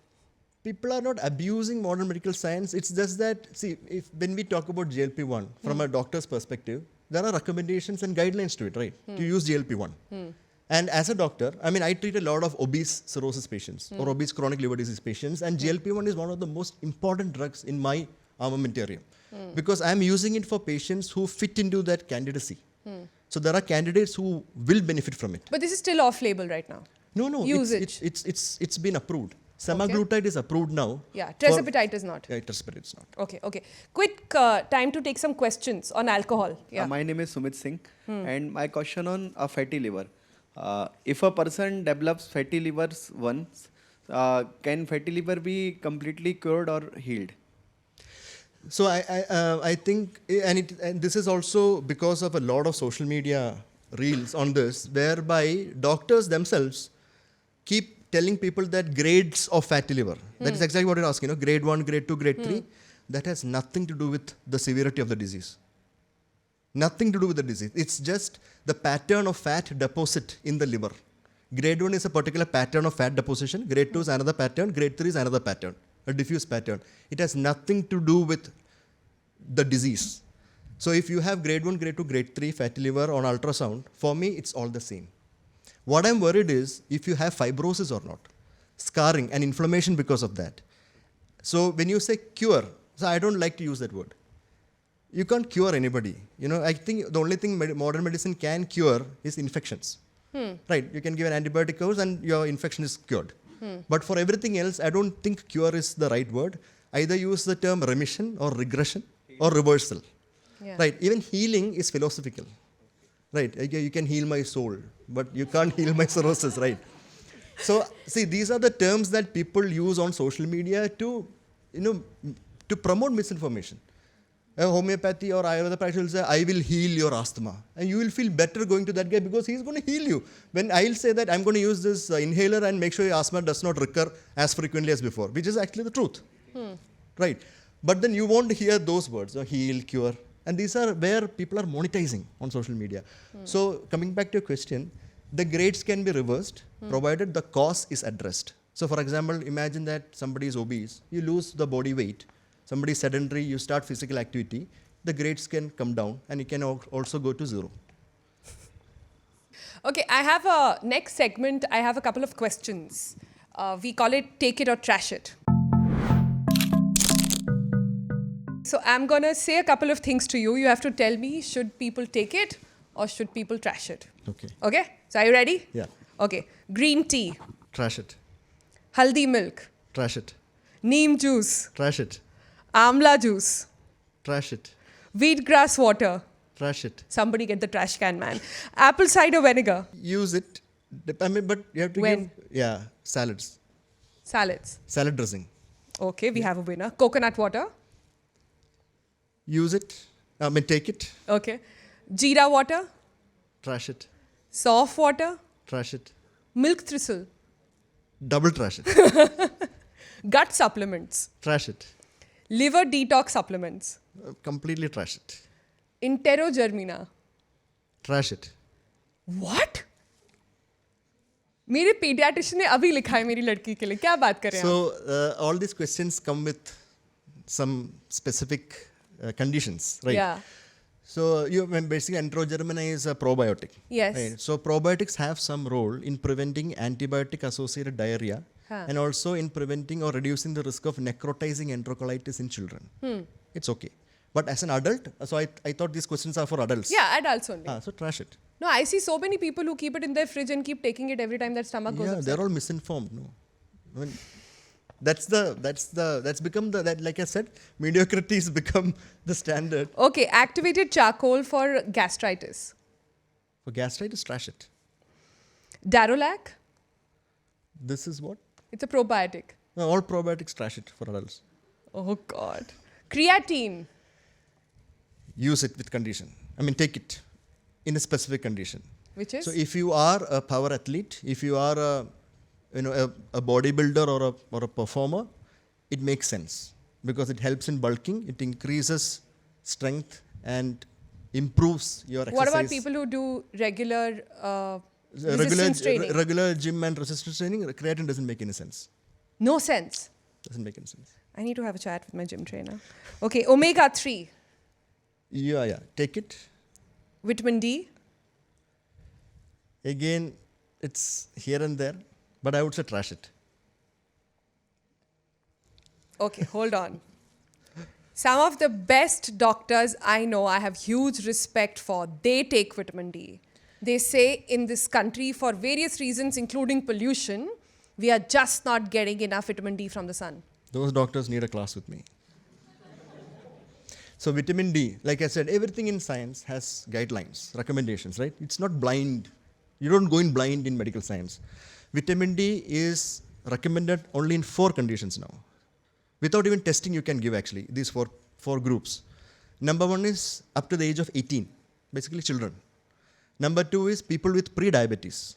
People are not abusing modern medical science. It's just that, see, when we talk about GLP-1 from a doctor's perspective, there are recommendations and guidelines to it, right? To use GLP-1. And as a doctor, I treat a lot of obese cirrhosis patients or obese chronic liver disease patients, and GLP-1 is one of the most important drugs in my armamentarium because I'm using it for patients who fit into that candidacy. So there are candidates who will benefit from it. But this is still off-label right now. No, Usage. it's been approved. Semaglutide is approved now. Yeah, tirzepatide is not. Yeah, tirzepatide is not. Okay. Quick time to take some questions on alcohol. Yeah. My name is Sumit Singh, and my question on a fatty liver. If a person develops fatty livers once, can fatty liver be completely cured or healed? So I think, and this is also because of a lot of social media reels on this, whereby doctors themselves keep telling people that grades of fatty liver. That is exactly what you're asking, grade 1, grade 2, grade 3. That has nothing to do with the severity of the disease. Nothing to do with the disease. It's just the pattern of fat deposit in the liver. Grade 1 is a particular pattern of fat deposition. Grade 2 is another pattern. Grade 3 is another pattern, a diffuse pattern. It has nothing to do with the disease. So if you have grade 1, grade 2, grade 3 fatty liver on ultrasound, for me, it's all the same. What I'm worried is if you have fibrosis or not, scarring and inflammation because of that. So when you say cure, so I don't like to use that word. You can't cure anybody. I think the only thing modern medicine can cure is infections. Right? You can give an antibiotic course and your infection is cured. But for everything else, I don't think cure is the right word. Either use the term remission or regression or reversal. Yeah. Right? Even healing is philosophical. Right? You can heal my soul, but you can't heal my cirrhosis, right? So, see, these are the terms that people use on social media to promote misinformation. A homeopathy or Ayurveda practitioner will say, I will heal your asthma. And you will feel better going to that guy because he's going to heal you. When I'll say that I'm going to use this inhaler and make sure your asthma does not recur as frequently as before, which is actually the truth. Right? But then you won't hear those words, heal, cure. And these are where people are monetizing on social media. So coming back to your question, the grades can be reversed provided the cause is addressed. So for example, imagine that somebody is obese, you lose the body weight. Somebody is sedentary, you start physical activity, the grades can come down and it can also go to 0. Okay, I have a next segment. I have a couple of questions. We call it Take It or Trash It. So I'm going to say a couple of things to you. You have to tell me, should people take it or should people trash it? Okay. Okay? So are you ready? Yeah. Okay. Green tea. Trash it. Haldi milk. Trash it. Neem juice. Trash it. Amla juice. Trash it. Wheatgrass water. Trash it. Somebody get the trash can, man. Apple cider vinegar. Use it. I mean, but you have to When? give, salads. Salads. Salad dressing. Okay, we have a winner. Coconut water. Use it. Take it. Okay. Jeera water. Trash it. Soft water. Trash it. Milk thistle. Double trash it. Gut supplements. Trash it. Liver detox supplements. Completely trash it. Enterogermina. Trash it. What? मेरे pediatrician ने अभी लिखा है मेरी लड़की के लिए. क्या बात कर रहे हैं आप? So all these questions come with some specific conditions, right? Yeah. So basically enterogermina is a probiotic. Yes. Right? So probiotics have some role in preventing antibiotic-associated diarrhea and also in preventing or reducing the risk of necrotizing enterocolitis in children. It's okay. But as an adult, so I thought these questions are for adults. Yeah, adults only. So trash it. No, I see so many people who keep it in their fridge and keep taking it every time their stomach goes upset. They're all misinformed. No, I mean, that's become like I said, mediocrity has become the standard. Okay, activated charcoal for gastritis. For gastritis, trash it. Darolac. This is what? It's a probiotic. No, all probiotics, trash it for adults. Oh God. Creatine. Use it with condition. I mean, take it in a specific condition. Which is? So if you are a power athlete, if you are a bodybuilder or a performer, it makes sense because it helps in bulking, it increases strength and improves your exercise. What about people who do regular resistance training? Regular gym and resistance training, creatine doesn't make any sense. No sense. Doesn't make any sense. I need to have a chat with my gym trainer. Okay, omega-3. Yeah. Take it. Vitamin D. Again, it's here and there, but I would say trash it. Okay, hold on. Some of the best doctors I know, I have huge respect for, they take vitamin D. They say in this country, for various reasons, including pollution, we are just not getting enough vitamin D from the sun. Those doctors need a class with me. So vitamin D, like I said, everything in science has guidelines, recommendations, right? It's not blind. You don't go in blind in medical science. Vitamin D is recommended only in 4 conditions now. Without even testing, you can give actually these four groups. Number 1 is up to the age of 18, basically children. Number 2 is people with pre-diabetes.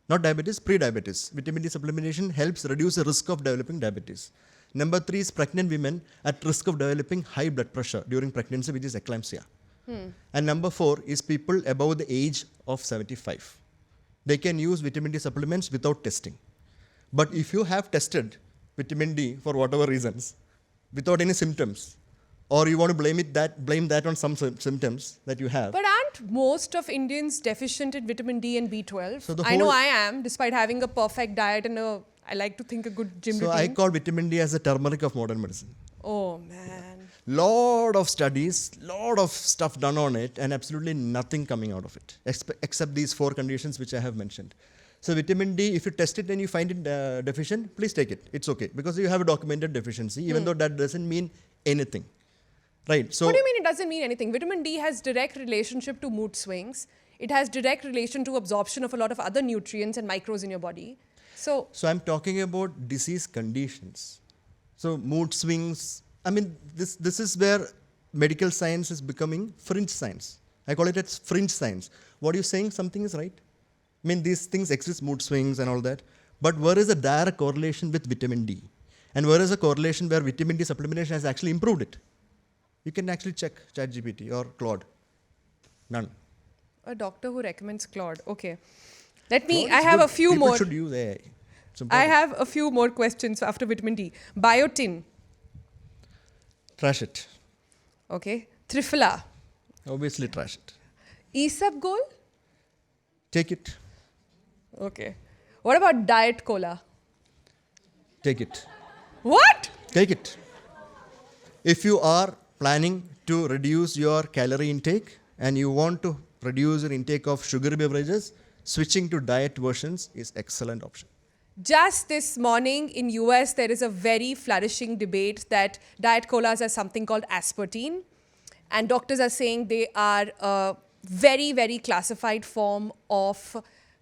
Not diabetes, pre-diabetes. Vitamin D supplementation helps reduce the risk of developing diabetes. Number 3 is pregnant women at risk of developing high blood pressure during pregnancy, which is eclampsia. And number 4 is people above the age of 75. They can use vitamin D supplements without testing. But if you have tested vitamin D for whatever reasons, without any symptoms, or you want to blame that on some symptoms that you have. But aren't most of Indians deficient in vitamin D and B12? So I know I am, despite having a perfect diet and I like to think a good gym routine. So I call vitamin D as the turmeric of modern medicine. Oh man. Lot of studies, lot of stuff done on it, and absolutely nothing coming out of it, except these 4 conditions which I have mentioned. So vitamin D, if you test it and you find it deficient, please take it. It's okay, because you have a documented deficiency, even though that doesn't mean anything. Right. So what do you mean it doesn't mean anything? Vitamin D has direct relationship to mood swings. It has direct relation to absorption of a lot of other nutrients and microbes in your body. So I'm talking about disease conditions. So mood swings, I mean, this is where medical science is becoming fringe science. I call it as fringe science. What you're saying, something is right. I mean, these things exist, mood swings and all that. But where is a direct correlation with vitamin D? And where is a correlation where vitamin D supplementation has actually improved it? You can actually check ChatGPT or Claude. None. A doctor who recommends Claude. Okay. Let me, Claude I is have good. a few People more. should use AI. It's I important. have a few more questions after vitamin D. Biotin. Trash it. Okay. Triphala. Obviously trash it. Isabgol. Take it. Okay. What about diet cola? Take it. What? Take it. If you are planning to reduce your calorie intake and you want to reduce your intake of sugary beverages, switching to diet versions is excellent option. Just this morning in US, there is a very flourishing debate that diet colas are something called aspartame. And doctors are saying they are a very, very classified form of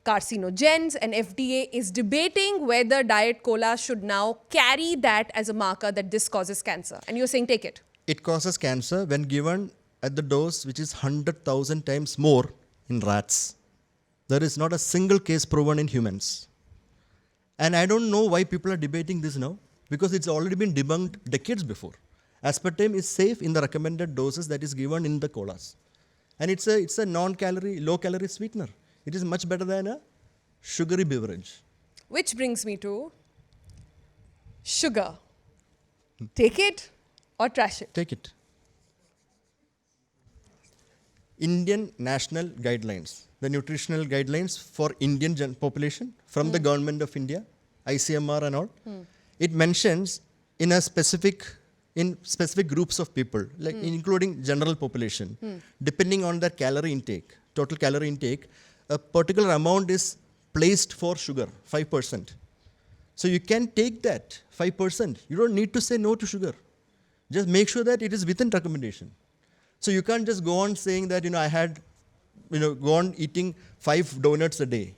carcinogens. And FDA is debating whether diet cola should now carry that as a marker that this causes cancer. And you're saying take it. It causes cancer when given at the dose which is 100,000 times more in rats. There is not a single case proven in humans. And I don't know why people are debating this now, because it's already been debunked decades before. Aspartame is safe in the recommended doses that is given in the colas. And it's a non-calorie, low-calorie sweetener. It is much better than a sugary beverage. Which brings me to sugar. Take it or trash it? Take it. Indian national guidelines, the nutritional guidelines for Indian population from the government of India, ICMR and all, it mentions in specific groups of people, like including general population, depending on their calorie intake, total calorie intake, a particular amount is placed for sugar, 5%. So you can take that 5%. You don't need to say no to sugar. Just make sure that it is within recommendation. So you can't just go on saying that, I had, go on eating 5 donuts a day.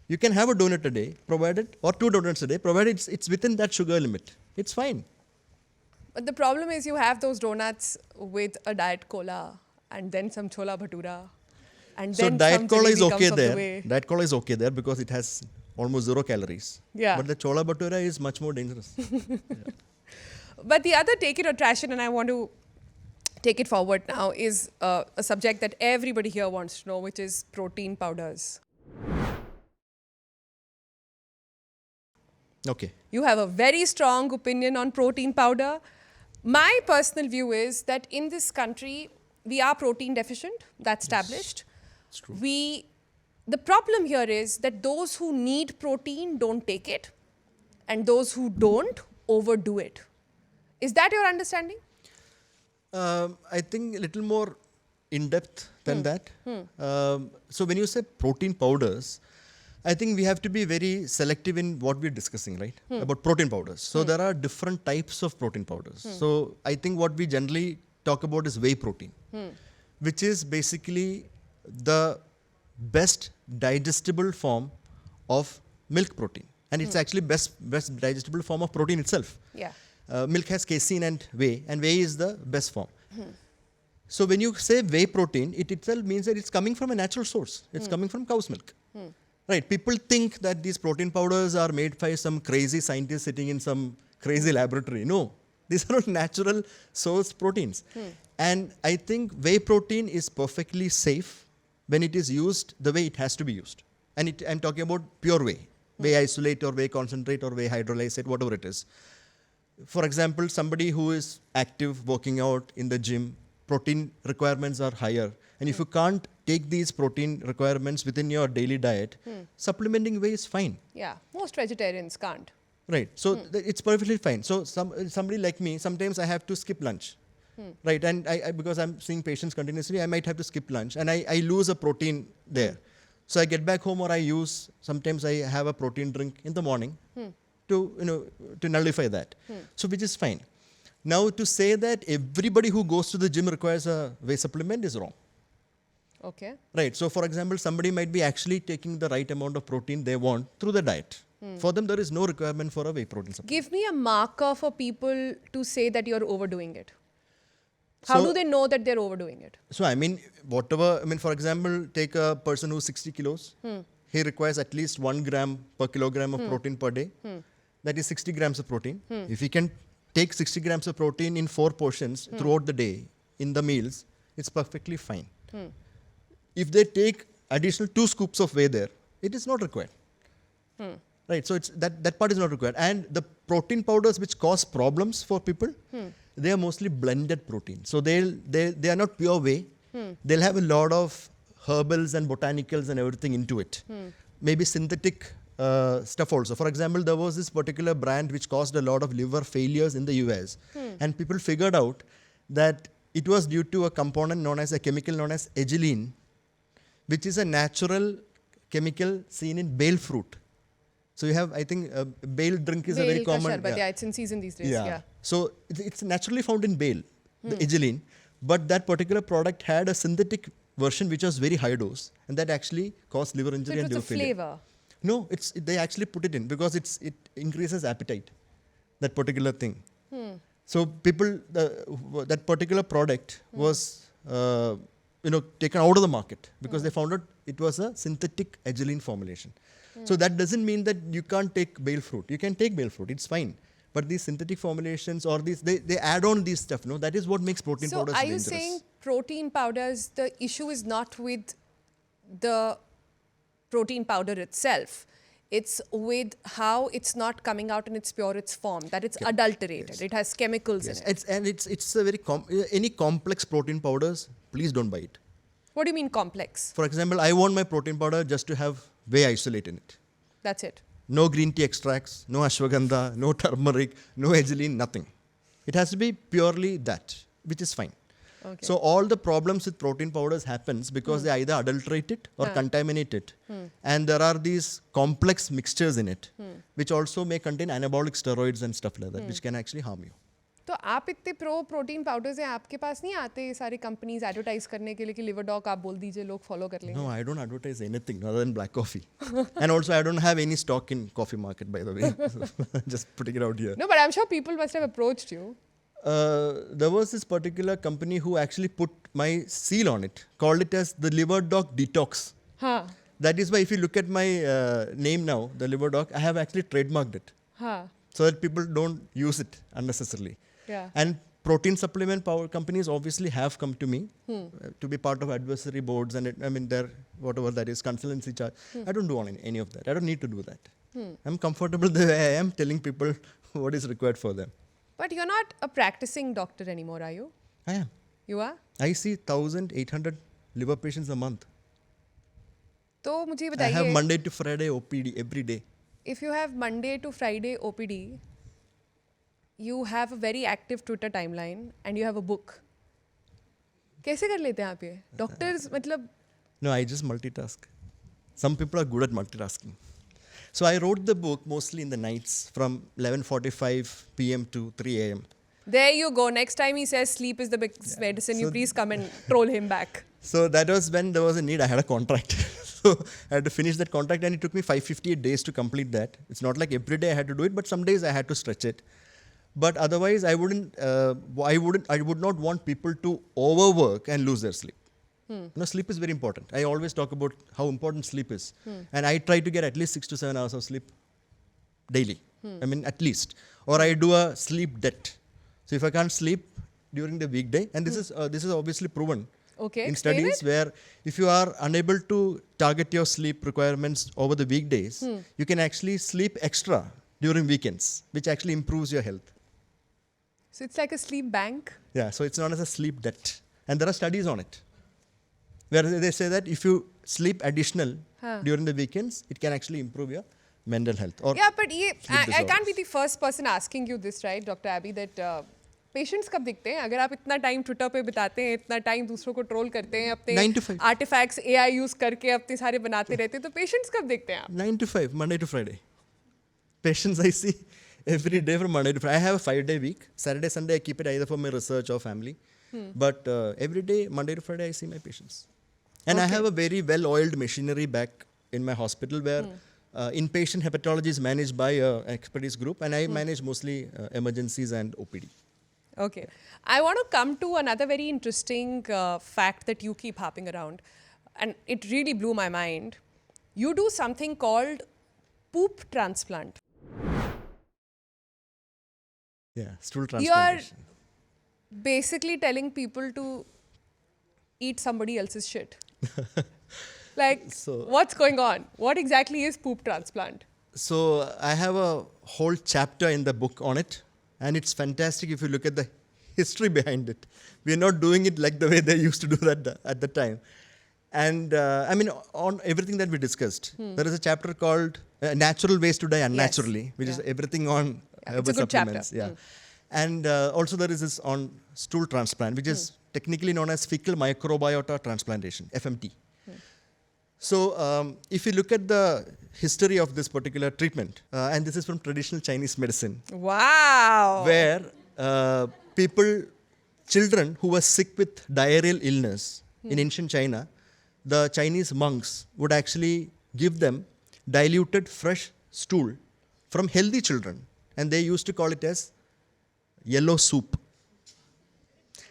You can have a donut a day, provided, or 2 donuts a day, provided it's within that sugar limit. It's fine. But the problem is you have those donuts with a diet cola and then some chola bhatura. And So then diet some cola is jalebi okay comes off the there. way. Diet cola is okay there because it has almost 0 calories. Yeah. But the chola bhatura is much more dangerous. But the other take it or trash it, and I want to take it forward now, is a subject that everybody here wants to know, which is protein powders. Okay. You have a very strong opinion on protein powder. My personal view is that in this country, we are protein deficient. That's established. It's true. The problem here is that those who need protein don't take it, and those who don't overdo it. Is that your understanding? I think a little more in-depth than that. So when you say protein powders, I think we have to be very selective in what we're discussing, right? About protein powders. So there are different types of protein powders. So I think what we generally talk about is whey protein, which is basically the best digestible form of milk protein. And it's actually best digestible form of protein itself. Yeah. Milk has casein and whey is the best form. So when you say whey protein, it itself means that it's coming from a natural source. It's coming from cow's milk. Right? People think that these protein powders are made by some crazy scientist sitting in some crazy laboratory. No, these are natural source proteins. And I think whey protein is perfectly safe when it is used the way it has to be used. And I'm talking about pure whey. Whey isolate or whey concentrate or whey hydrolysate, whatever it is. For example, somebody who is active, working out in the gym, protein requirements are higher. And if you can't take these protein requirements within your daily diet, supplementing whey is fine. Yeah. Most vegetarians can't. Right. So it's perfectly fine. So somebody like me, sometimes I have to skip lunch. Right. And I because I'm seeing patients continuously, I might have to skip lunch. And I lose a protein there. So I get back home or sometimes I have a protein drink in the morning to nullify that. So which is fine. Now to say that everybody who goes to the gym requires a whey supplement is wrong. Okay. Right. So for example, somebody might be actually taking the right amount of protein they want through the diet. For them, there is no requirement for a whey protein supplement. Give me a marker for people to say that you're overdoing it. How do they know that they're overdoing it? So I mean, whatever, I mean, for example, take a person who's 60 kilos. He requires at least 1 gram per kilogram of protein per day. That is 60 grams of protein. If he can take 60 grams of protein in 4 portions throughout the day in the meals, it's perfectly fine. If they take additional 2 scoops of whey there, it is not required. Right, so it's that part is not required. And the protein powders which cause problems for people, they are mostly blended protein. So they are not pure whey. They'll have a lot of herbals and botanicals and everything into it. Maybe synthetic stuff also. For example, there was this particular brand which caused a lot of liver failures in the US. And people figured out that it was due to a component known as a chemical known as egeline, which is a natural chemical seen in bale fruit. So you have, I think, bale drink is a very common. Yeah, it's in season these days. Yeah. So it's naturally found in bale, the egeline. But that particular product had a synthetic version which was very high dose, and that actually caused liver injury and liver failure. Flavor. No, they actually put it in because it increases appetite. That particular thing. So people, that particular product was taken out of the market because they found out it was a synthetic egeline formulation. So that doesn't mean that you can't take bale fruit. You can take bale fruit, it's fine. But these synthetic formulations or these, they add on these stuff, no? That is what makes protein powders dangerous. So are you saying protein powders, the issue is not with the protein powder itself. It's with how it's not coming out in its purest form, that it's adulterated. Yes. It has chemicals in it. It's a very, any complex protein powders, please don't buy it. What do you mean complex? For example, I want my protein powder just to have whey isolate in it. That's it. No green tea extracts, no ashwagandha, no turmeric, no egeline, nothing. It has to be purely that, which is fine. Okay. So all the problems with protein powders happens because they either adulterate it or contaminate it. And there are these complex mixtures in it, which also may contain anabolic steroids and stuff like that, which can actually harm you. तो आप इतने pro protein powders हैं, आपके पास नहीं आते सारे companies advertise करने के लिए कि लिवर डॉक आप बोल दीजिए, लोग फॉलो कर लेंगे? No, I don't advertise anything other than black coffee. And also I don't have any stock in coffee market, by the way. Just putting it out here. No, but I'm sure people must have approached you. There was this particular company who actually put my seal on it, called it as the liver doc detox. That is why if you look at my name now, the liver doc, I have actually trademarked it. So that people don't use it unnecessarily. Yeah. And protein supplement power companies obviously have come to me to be part of advisory boards and their whatever that is consultancy charge. I don't do any of that. I don't need to do that. I'm comfortable the way I am telling people what is required for them. But you're not a practicing doctor anymore, are you? I am. You are? I see 1,800 liver patients a month. तो मुझे I बताइए. have Monday to Friday OPD every day. If you have Monday to Friday OPD, you have a very active Twitter timeline and you have a book. कैसे कर लेते हैं आप ये? Doctors मतलब. No, I just multitask. Some people are good at multitasking. So I wrote the book mostly in the nights from 11:45 p.m. to 3 a.m. There you go. Next time he says sleep is the biggest medicine, you please come and troll him back. So that was when there was a need. I had a contract. So I had to finish that contract and it took me 558 days to complete that. It's not like every day I had to do it, but some days I had to stretch it. But otherwise, I would not want people to overwork and lose their sleep. Sleep is very important. I always talk about how important sleep is. And I try to get at least 6 to 7 hours of sleep daily. At least. Or I do a sleep debt. So if I can't sleep during the weekday, and this is obviously proven in studies where if you are unable to target your sleep requirements over the weekdays, you can actually sleep extra during weekends, which actually improves your health. So it's like a sleep bank? Yeah, so it's known as a sleep debt. And there are studies on it, where they say that if you sleep additional during the weekends, it can actually improve your mental health. Or yeah, but I can't be the first person asking you this, right, Dr. Abby, that patients कब दिखते हैं? अगर आप इतना time Twitter पे बिताते हैं, इतना टाइम दूसरों को ट्रोल करते हैं, अपने आर्टिफैक्ट्स AI यूज करके अपने सारे बनाते रहते हैं, तो पेशेंट्स कब दिखते हैं आप? 9 to 5, Monday to Friday. Patients I see every day from Monday to Friday. I have a 5-day week. Saturday, Sunday I keep it either for my research or family. But every day, Monday to Friday, I see my patients. And I have a very well-oiled machinery back in my hospital where inpatient hepatology is managed by an expertise group, and I manage mostly emergencies and OPD. Okay. I want to come to another very interesting fact that you keep harping around. And it really blew my mind. You do something called poop transplant. Yeah, stool You are transplantation. basically telling people to eat somebody else's shit. Like, what's going on? What exactly is poop transplant? So I have a whole chapter in the book on it, and it's fantastic if you look at the history behind it. We're not doing it like the way they used to do that at the time. And I mean, on everything that we discussed, there is a chapter called Natural Ways to Die Unnaturally, which is everything on It's a good supplements. chapter. And also there is this on stool transplant, which is technically known as fecal microbiota transplantation, FMT. So if you look at the history of this particular treatment, and this is from traditional Chinese medicine, Wow. where children who were sick with diarrheal illness in ancient China, the Chinese monks would actually give them diluted fresh stool from healthy children, and they used to call it as yellow soup.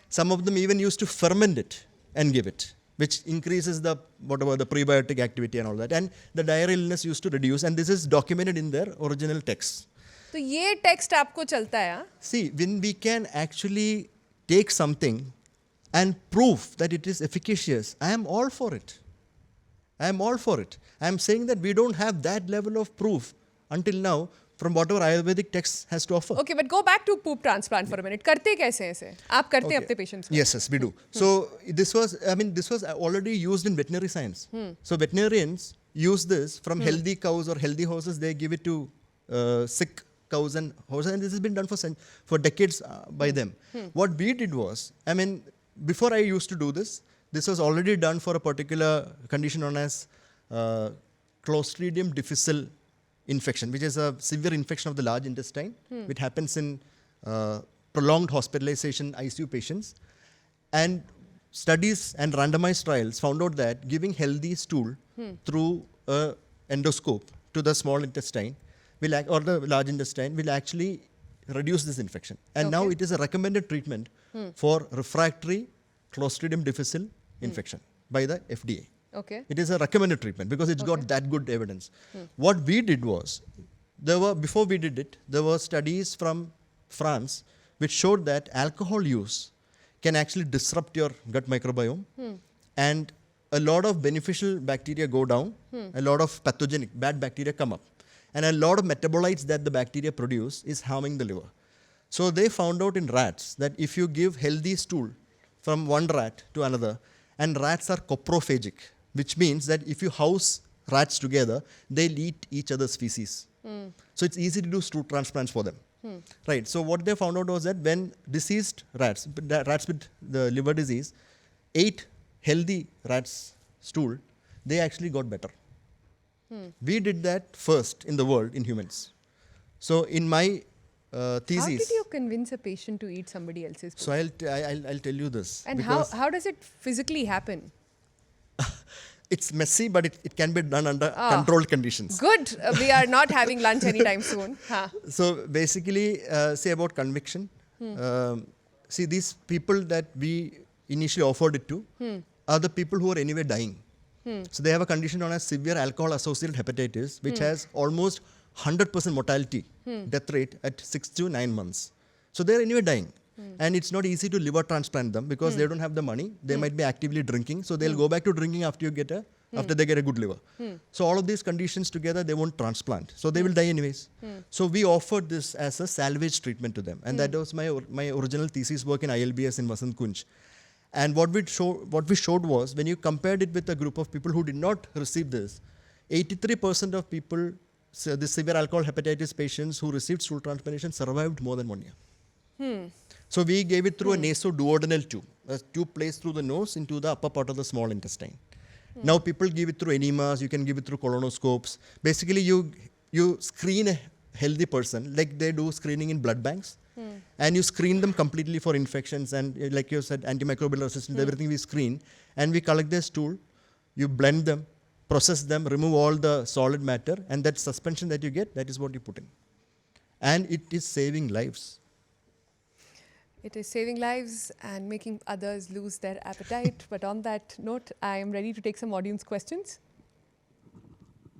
Some of them even used to ferment it and give it, which increases the prebiotic activity and all that. And the diarrheal illness used to reduce, and this is documented in their original texts. तो ये text आपको चलता है हाँ? See, when we can actually take something and prove that it is efficacious, I am all for it. I am all for it. I am saying that we don't have that level of proof until now from whatever Ayurvedic text has to offer. Okay, but go back to poop transplant for a minute. करते कैसे हैं इसे? आप करते हैं अपने patients में? Yes, we do. So this was already used in veterinary science. So veterinarians use this from healthy cows or healthy horses. They give it to sick cows and horses, and this has been done for decades by them. What we did was, before I used to do this, this was already done for a particular condition known as Clostridium difficile infection, which is a severe infection of the large intestine, which happens in prolonged hospitalization ICU patients. And studies and randomized trials found out that giving healthy stool through an endoscope to the small intestine or the large intestine will actually reduce this infection. And now it is a recommended treatment for refractory Clostridium difficile infection by the FDA. Okay. It is a recommended treatment because it's got that good evidence. What we did was, before we did it, there were studies from France which showed that alcohol use can actually disrupt your gut microbiome, and a lot of beneficial bacteria go down, a lot of pathogenic bad bacteria come up, and a lot of metabolites that the bacteria produce is harming the liver. So they found out in rats that if you give healthy stool from one rat to another, and rats are coprophagic, which means that if you house rats together, they'll eat each other's feces. So it's easy to do stool transplants for them. Right. So what they found out was that when deceased rats with the liver disease, ate healthy rats' stool, they actually got better. We did that first in the world in humans. So in my thesis. How did you convince a patient to eat somebody else's food? So I'll tell you this. And how does it physically happen? It's messy, but it can be done under controlled conditions. Good. We are not having lunch anytime soon. So basically, say about conviction. See, these people that we initially offered it to are the people who are anyway dying. So they have a condition known as severe alcohol-associated hepatitis, which has almost 100% mortality, death rate at 6 to 9 months. So they're anyway dying. And it's not easy to liver transplant them because they don't have the money. They might be actively drinking. So they'll go back to drinking after they get a good liver. So all of these conditions together, they won't transplant. So they will die anyways. So we offered this as a salvage treatment to them. And that was my original thesis work in ILBS in Vasant Kunj. And what we showed was, when you compared it with a group of people who did not receive this, 83% of people, the severe alcohol hepatitis patients who received stool transplantation survived more than 1 year. So we gave it through a nasoduodenal tube. A tube placed through the nose into the upper part of the small intestine. Now people give it through enemas, you can give it through colonoscopes. Basically you screen a healthy person like they do screening in blood banks. And you screen them completely for infections and, like you said, antimicrobial resistance, everything we screen. And we collect their stool, you blend them, process them, remove all the solid matter, and that suspension that you get, that is what you put in. And it is saving lives. It is saving lives and making others lose their appetite. But on that note, I am ready to take some audience questions.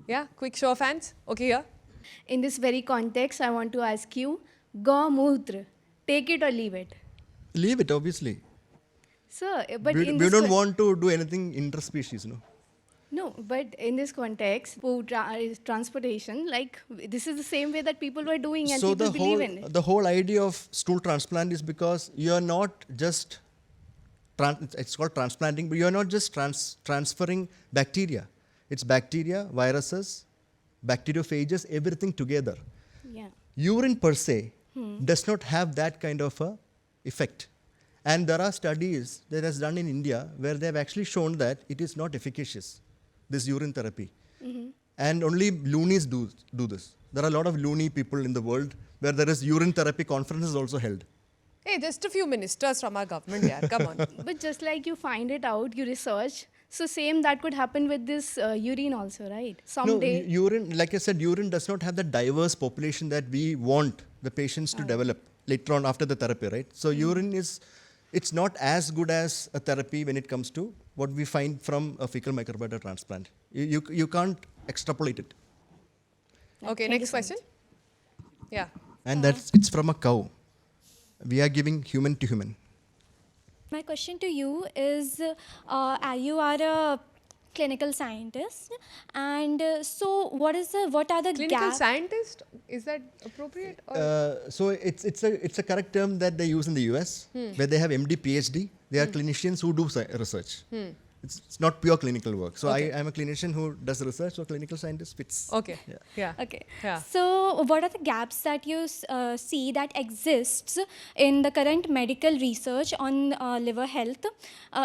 Yeah, quick show of hands. Okay, yeah. In this very context, I want to ask you, Ga Mootra, take it or leave it? Leave it, obviously. Sir, but We in this don't want to do anything interspecies, no? No, but in this context, transportation, like this is the same way that people were doing and So people believe in it. the whole idea of stool transplant is because you are not just, it's called transplanting, but you are not just transferring bacteria. It's bacteria, viruses, bacteriophages, everything together. Yeah. Urine per se does not have that kind of a effect. And there are studies that has done in India where they have actually shown that it is not efficacious, this urine therapy. And only loonies do this. There are a lot of loony people in the world where there is urine therapy conferences also held. Hey, just a few ministers from our government, yeah. Come on. But just like you find it out, you research, so same that could happen with this urine also, right? Someday. No, urine, like I said, urine does not have the diverse population that we want the patients to develop later on after the therapy, right? So urine is, it's not as good as a therapy when it comes to what we find from a fecal microbiota transplant. You can't extrapolate it. Okay, next question. Yeah. And it's from a cow. We are giving human to human. My question to you is, you are a clinical scientist, and so what are the Clinical gaps? scientist? Is that appropriate? Or? So it's a correct term that they use in the US, where they have MD, PhD. They are clinicians who do research. It's not pure clinical work. So Okay. I'm a clinician who does research, so clinical scientist fits. Okay. Yeah. Yeah. Okay. Yeah. So, what are the gaps that you see that exists in the current medical research on liver health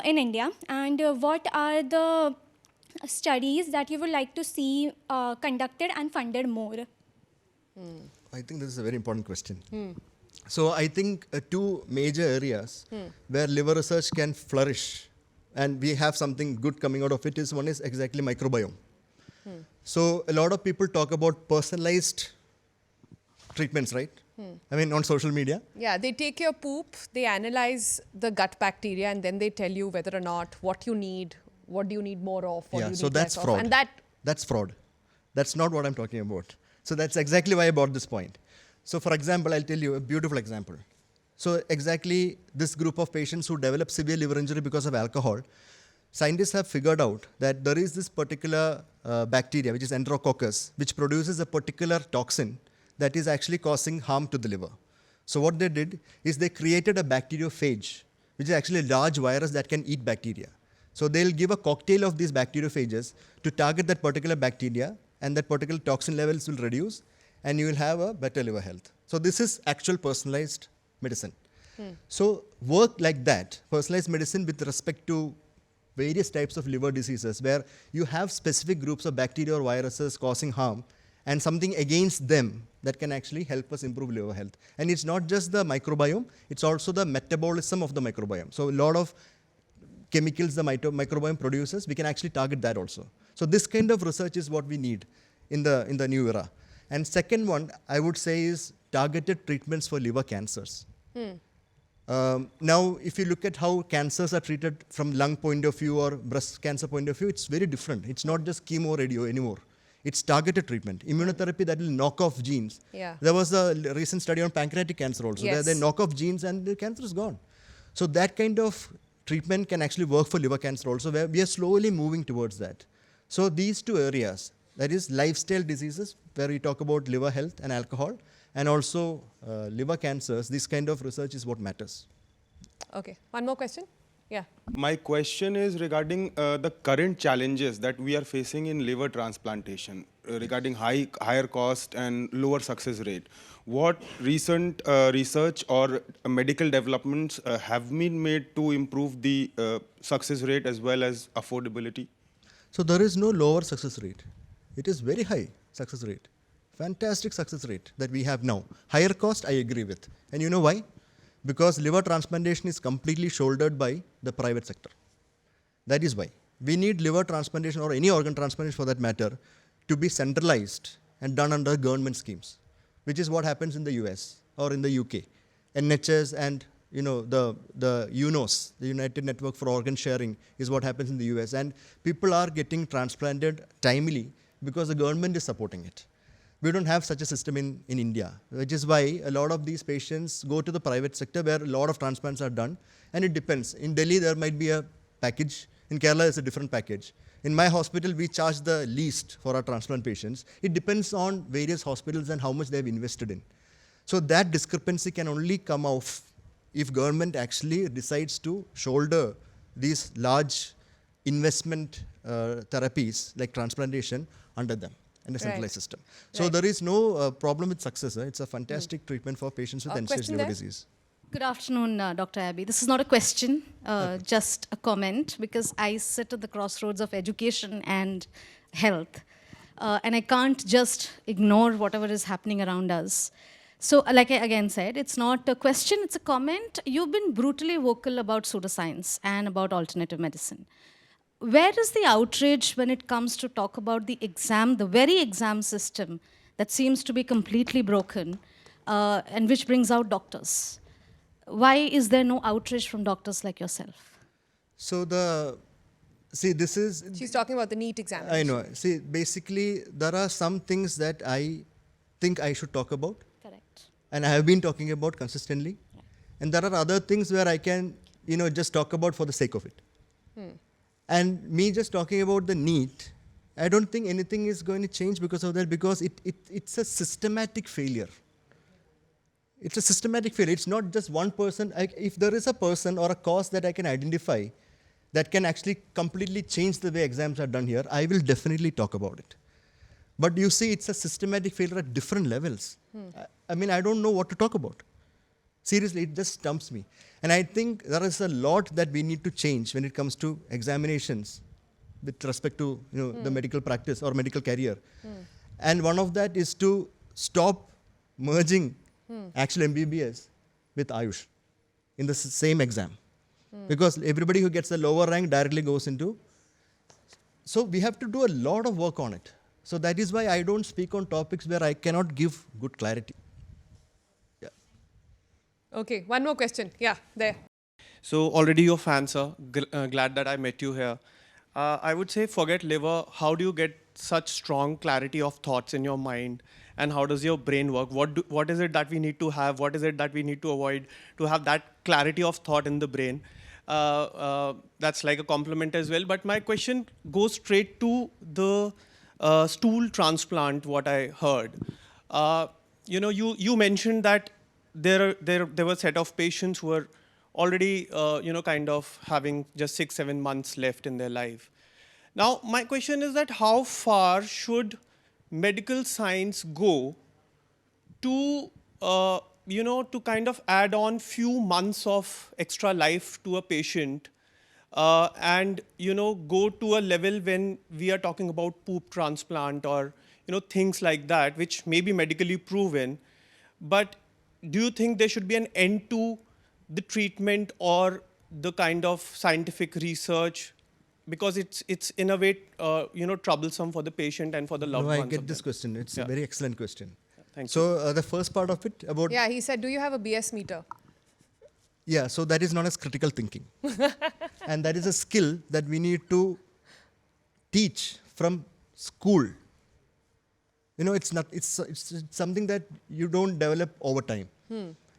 in India, and what are the studies that you would like to see conducted and funded more? I think this is a very important question. So I think two major areas where liver research can flourish, and we have something good coming out of it, is one is exactly microbiome. So a lot of people talk about personalized treatments, right? I mean, on social media. Yeah, they take your poop, they analyze the gut bacteria, and then they tell you whether or not what you need, what do you need more of, what do you So need that's less fraud. of. And That's fraud. That's not what I'm talking about. So that's exactly why I brought this point. So for example, I'll tell you a beautiful example. So exactly this group of patients who develop severe liver injury because of alcohol, scientists have figured out that there is this particular bacteria, which is Enterococcus, which produces a particular toxin that is actually causing harm to the liver. So what they did is they created a bacteriophage, which is actually a large virus that can eat bacteria. So they'll give a cocktail of these bacteriophages to target that particular bacteria, and that particular toxin levels will reduce, and you will have a better liver health. So this is actual personalized medicine. So work like that, personalized medicine with respect to various types of liver diseases, where you have specific groups of bacteria or viruses causing harm, and something against them that can actually help us improve liver health. And it's not just the microbiome, it's also the metabolism of the microbiome. So a lot of chemicals the microbiome produces, we can actually target that also. So this kind of research is what we need in the new era. And second one, I would say, is targeted treatments for liver cancers. Now, if you look at how cancers are treated from lung point of view or breast cancer point of view, it's very different. It's not just chemo, radio anymore. It's targeted treatment. Immunotherapy that will knock off genes. Yeah. There was a recent study on pancreatic cancer also. Yes. They knock off genes and the cancer is gone. So that kind of treatment can actually work for liver cancer also, where we are slowly moving towards that. So these two areas, that is lifestyle diseases, where we talk about liver health and alcohol, and also liver cancers, this kind of research is what matters. Okay, one more question? Yeah. My question is regarding the current challenges that we are facing in liver transplantation, regarding higher cost and lower success rate. What recent research or medical developments have been made to improve the success rate as well as affordability? So there is no lower success rate. It is very high success rate. Fantastic success rate that we have now. Higher cost, I agree with. And you know why? Because liver transplantation is completely shouldered by the private sector. That is why. We need liver transplantation, or any organ transplantation for that matter, to be centralized and done under government schemes, which is what happens in the US or in the UK. NHS and the UNOS, the United Network for Organ Sharing, is what happens in the US. And people are getting transplanted timely because the government is supporting it. We don't have such a system in India, which is why a lot of these patients go to the private sector where a lot of transplants are done. And it depends. In Delhi, there might be a package. In Kerala, it's a different package. In my hospital, we charge the least for our transplant patients. It depends on various hospitals and how much they've invested in. So that discrepancy can only come off if government actually decides to shoulder these large investment therapies like transplantation under them in a centralized system. So there is no problem with success. It's a fantastic treatment for patients with end-stage liver disease. Good afternoon, Dr. Abby. This is not a question, just a comment, because I sit at the crossroads of education and health. And I can't just ignore whatever is happening around us. So like I again said, it's not a question, it's a comment. You've been brutally vocal about pseudoscience and about alternative medicine. Where is the outrage when it comes to talk about the exam, the very exam system that seems to be completely broken and which brings out doctors? Why is there no outrage from doctors like yourself? So this is... She's talking about the NEET examination. I know. See, basically, there are some things that I think I should talk about. Correct. And I have been talking about consistently. Yeah. And there are other things where I can, just talk about for the sake of it. And me just talking about the NEET, I don't think anything is going to change because of that, because it's a systematic failure. It's a systematic failure. It's not just one person. If there is a person or a cause that I can identify that can actually completely change the way exams are done here, I will definitely talk about it. But you see, it's a systematic failure at different levels. I mean, I don't know what to talk about. Seriously, it just stumps me. And I think there is a lot that we need to change when it comes to examinations with respect to the medical practice or medical career. And one of that is to stop merging actual MBBS with Ayush in the same exam. Because everybody who gets the lower rank directly goes into... So we have to do a lot of work on it. So that is why I don't speak on topics where I cannot give good clarity. Yeah. Okay, one more question. Yeah, there. So already your fans are glad that I met you here. I would say forget liver. How do you get such strong clarity of thoughts in your mind? And how does your brain work? What is it that we need to have? What is it that we need to avoid to have that clarity of thought in the brain? That's like a compliment as well. But my question goes straight to the stool transplant, what I heard. You mentioned that there were a set of patients who were already, kind of having just 6-7 months left in their life. Now, my question is that how far should medical science go to, to kind of add on few months of extra life to a patient and, go to a level when we are talking about poop transplant or, things like that, which may be medically proven. But do you think there should be an end to the treatment or the kind of scientific research? Because it's in a way, troublesome for the patient and for the loved ones. I get this question. It's a very excellent question. Thank you. So the first part of it about... Yeah, he said, do you have a BS meter? Yeah, so that is known as critical thinking. And that is a skill that we need to teach from school. It's something that you don't develop over time.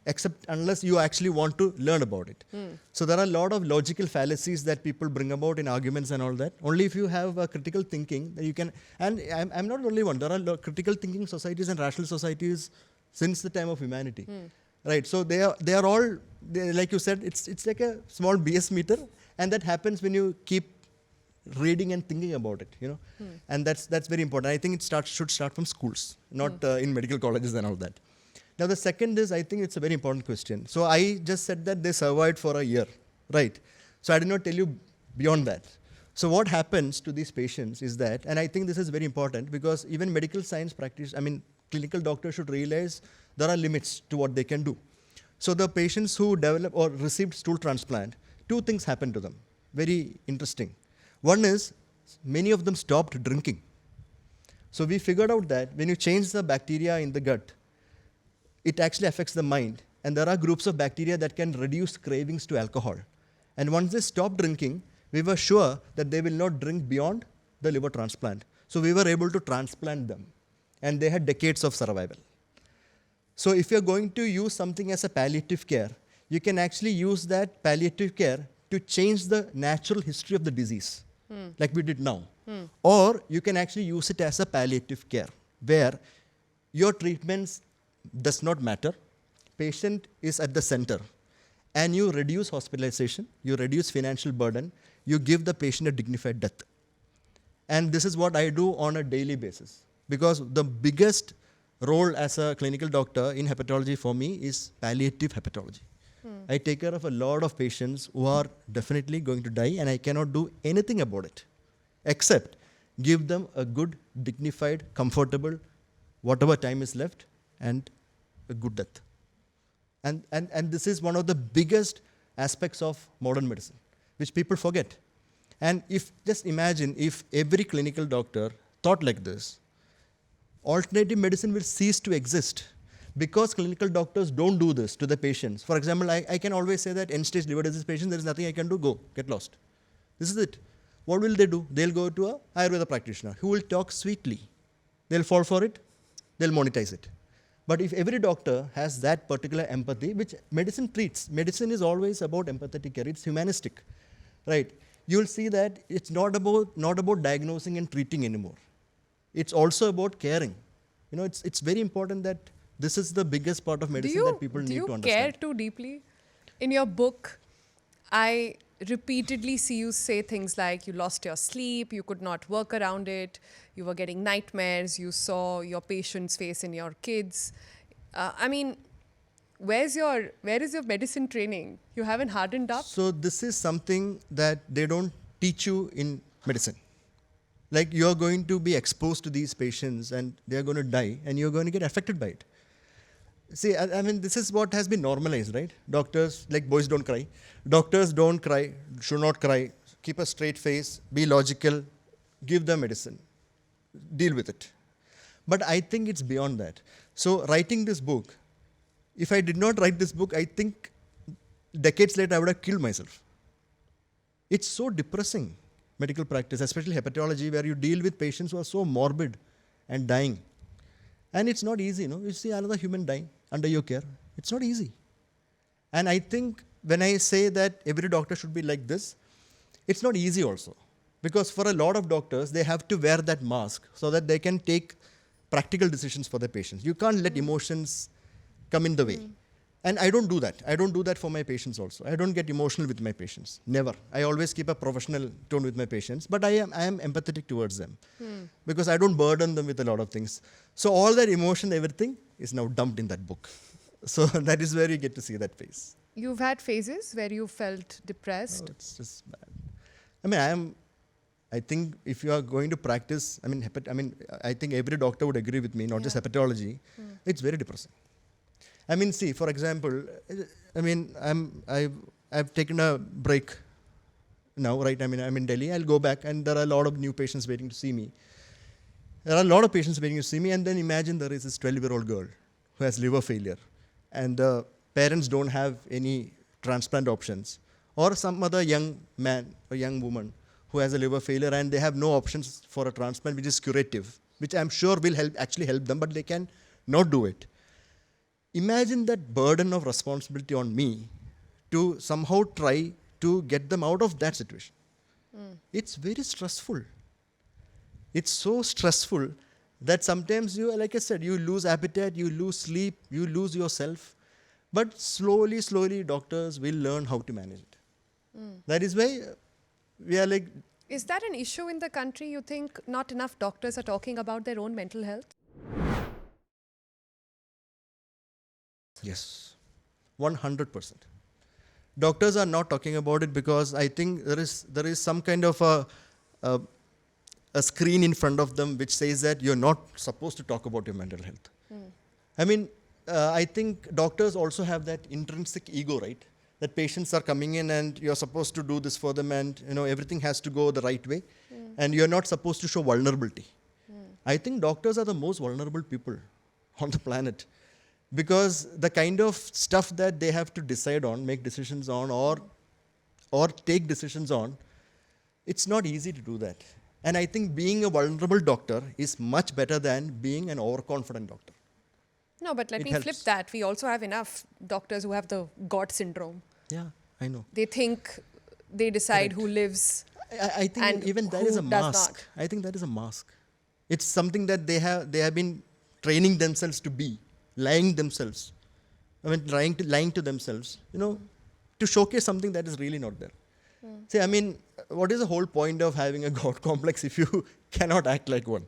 Except unless you actually want to learn about it. So there are a lot of logical fallacies that people bring about in arguments and all that. Only if you have a critical thinking that you can, and I'm not the only one. There are critical thinking societies and rational societies since the time of humanity. Right, so they are all, like you said, it's like a small BS meter, and that happens when you keep reading and thinking about it, And that's very important. I think it should start from schools, not in medical colleges and all that. Now, the second is, I think it's a very important question. So I just said that they survived for a year, right? So I did not tell you beyond that. So what happens to these patients is that, and I think this is very important because even medical science practice, clinical doctors should realize there are limits to what they can do. So the patients who develop or received stool transplant, two things happened to them. Very interesting. One is, many of them stopped drinking. So we figured out that when you change the bacteria in the gut, it actually affects the mind. and there are groups of bacteria that can reduce cravings to alcohol. And once they stop drinking, we were sure that they will not drink beyond the liver transplant. So we were able to transplant them, and they had decades of survival. So if you're going to use something as a palliative care, you can actually use that palliative care to change the natural history of the disease, like we did now. Or you can actually use it as a palliative care, where your treatments does not matter, patient is at the center, and you reduce hospitalization, you reduce financial burden, you give the patient a dignified death. And this is what I do on a daily basis, because the biggest role as a clinical doctor in hepatology for me is palliative hepatology. I take care of a lot of patients who are definitely going to die, and I cannot do anything about it, except give them a good, dignified, comfortable, whatever time is left, and a good death. And this is one of the biggest aspects of modern medicine, which people forget. And just imagine if every clinical doctor thought like this, alternative medicine will cease to exist, because clinical doctors don't do this to the patients. For example, I can always say that end-stage liver disease patient, there is nothing I can do, go, get lost. This is it. What will they do? They'll go to a Ayurveda practitioner who will talk sweetly. They'll fall for it, they'll monetize it. But if every doctor has that particular empathy, which medicine treats, medicine is always about empathetic care, it's humanistic, right? You'll see that it's not about diagnosing and treating anymore. It's also about caring. You know, it's very important that this is the biggest part of medicine that people need to understand. Do you care too deeply? In your book, I repeatedly see you say things like you lost your sleep, you could not work around it, you were getting nightmares, you saw your patient's face in your kids. I mean, where is your medicine training? You haven't hardened up? So this is something that they don't teach you in medicine. Like, you're going to be exposed to these patients and they're going to die, and you're going to get affected by it. See, I mean, this is what has been normalized, right? Doctors, like, boys don't cry. Doctors don't cry, should not cry. Keep a straight face, be logical, give them medicine, deal with it. But I think it's beyond that. So writing this book, if I did not write this book, I think decades later I would have killed myself. It's so depressing, medical practice, especially hepatology, where you deal with patients who are so morbid and dying. And it's not easy, you see another human dying under your care. It's not easy. And I think when I say that every doctor should be like this, it's not easy also. Because for a lot of doctors, they have to wear that mask so that they can take practical decisions for their patients. You can't let emotions come in the way. And I don't do that. I don't do that for my patients also. I don't get emotional with my patients. Never. I always keep a professional tone with my patients, but I am empathetic towards them because I don't burden them with a lot of things. So all that emotion, everything is now dumped in that book. So that is where you get to see that face. You've had phases where you felt depressed? Oh, it's just bad. I think if you are going to practice, I think every doctor would agree with me, not just hepatology, it's very depressing. See, for example, I've taken a break now, right? I'm in Delhi. I'll go back, and there are a lot of new patients waiting to see me. And then imagine there is this 12-year-old girl who has liver failure, and the parents don't have any transplant options, or some other young man or young woman who has a liver failure, and they have no options for a transplant which is curative, which I'm sure will actually help them, but they can not do it. Imagine that burden of responsibility on me to somehow try to get them out of that situation. It's very stressful. It's so stressful that sometimes you, like I said, you lose appetite, you lose sleep, you lose yourself. But slowly, doctors will learn how to manage it. That is why we are like... Is that an issue in the country? You think not enough doctors are talking about their own mental health? Yes, 100%. Doctors are not talking about it because I think there is some kind of a screen in front of them which says that you're not supposed to talk about your mental health. I think doctors also have that intrinsic ego, right? That patients are coming in and you're supposed to do this for them, and everything has to go the right way, and you're not supposed to show vulnerability. I think doctors are the most vulnerable people on the planet. Because the kind of stuff that they have to decide on, make decisions on, or take decisions on, it's not easy to do that. And I think being a vulnerable doctor is much better than being an overconfident doctor. No, but let It me helps. flip that. We also have enough doctors who have the God syndrome. Yeah, I know. They think they decide who lives. I think and even that is a who does mask. not. I think that is a mask. It's something that they have been training themselves to be, lying themselves. I mean, lying to themselves, to showcase something that is really not there. See, I mean, what is the whole point of having a God complex if you cannot act like one?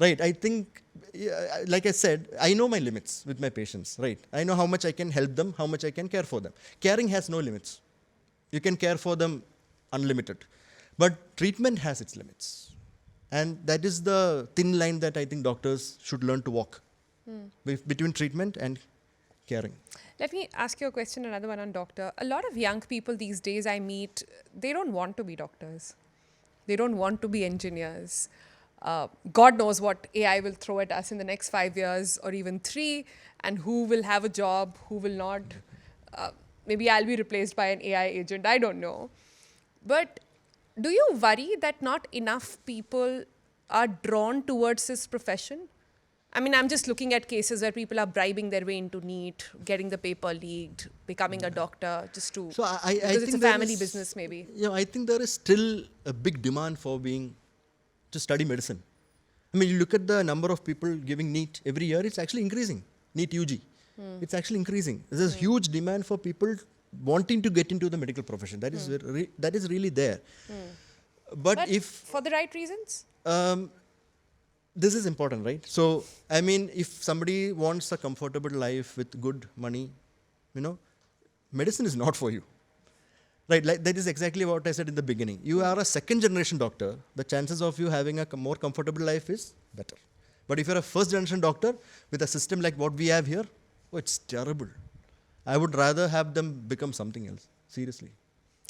Right? I think, like I said, I know my limits with my patients, right? I know how much I can help them, how much I can care for them. Caring has no limits. You can care for them unlimited. But treatment has its limits. And that is the thin line that I think doctors should learn to walk between treatment and caring. Let me ask you a question, another one on doctor. A lot of young people these days I meet, they don't want to be doctors. They don't want to be engineers. God knows what AI will throw at us in the next 5 years or even 3, and who will have a job, who will not. Maybe I'll be replaced by an AI agent, I don't know. But do you worry that not enough people are drawn towards this profession? I mean, I'm just looking at cases where people are bribing their way into NEET, getting the paper leaked, becoming a doctor, just to, So I because think it's a there family is- business maybe. I think there is still a big demand for to study medicine. I mean, you look at the number of people giving NEET every year, it's actually increasing. NEET UG. It's actually increasing. There's a huge demand for people wanting to get into the medical profession. That is really there. But if for the right reasons? this is important, right? So, I mean, if somebody wants a comfortable life with good money, medicine is not for you. Right, like that is exactly what I said in the beginning. You are a second generation doctor, the chances of you having a more comfortable life is better. But if you're a first generation doctor with a system like what we have here, it's terrible. I would rather have them become something else, seriously.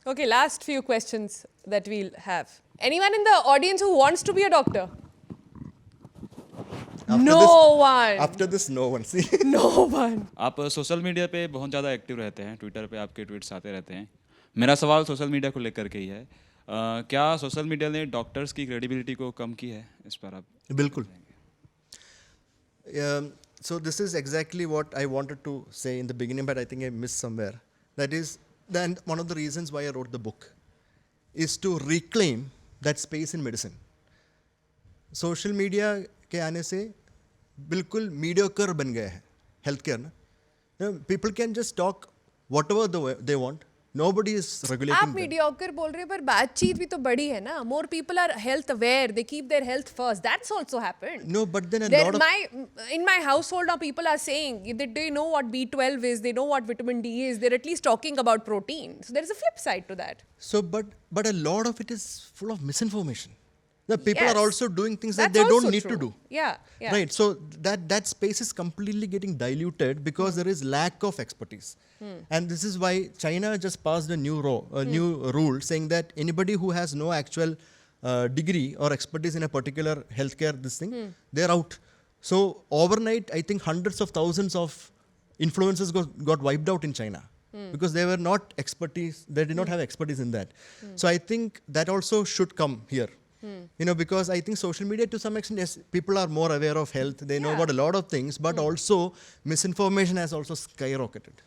Okay, last few questions that we'll have. Anyone in the audience who wants to be a doctor? one. After this, no one. See? No one. आप social media पे बहुत ज़्यादा active रहते हैं, Twitter पे आपके tweets आते रहते हैं. मेरा सवाल सोशल मीडिया को लेकर के ही है. क्या सोशल मीडिया ने डॉक्टर्स की क्रेडिबिलिटी को कम की है? इस पर आप बिल्कुल. So this is exactly what I wanted to say in the beginning, but I think I missed somewhere. That is, then one of the reasons why I wrote the book is to reclaim that space in medicine. Social media के आने से बिल्कुल mediocre बन गया है healthcare ना. People can just talk whatever they want. Nobody is regulating आप them. mediocre बोल रहे हैं पर बातचीत भी तो बड़ी है ना. More people are health aware. They keep their health first. That's also happened. No, but then a lot of... In my household now people are saying that they know what B12 is, they know what vitamin D is, they're at least talking about protein. So there is a flip side to that. So, but a lot of it is full of misinformation. The people Yes. are also doing things that That's they don't also need true. to do. Yeah. Right. So that space is completely getting diluted because there is lack of expertise. And this is why China just passed a new rule saying that anybody who has no actual degree or expertise in a particular healthcare they're out. So overnight, I think hundreds of thousands of influencers got wiped out in China because they were not expertise. They did not have expertise in that. So I think that also should come here. Because I think social media to some extent, yes, people are more aware of health. They know about a lot of things, but also misinformation has also skyrocketed.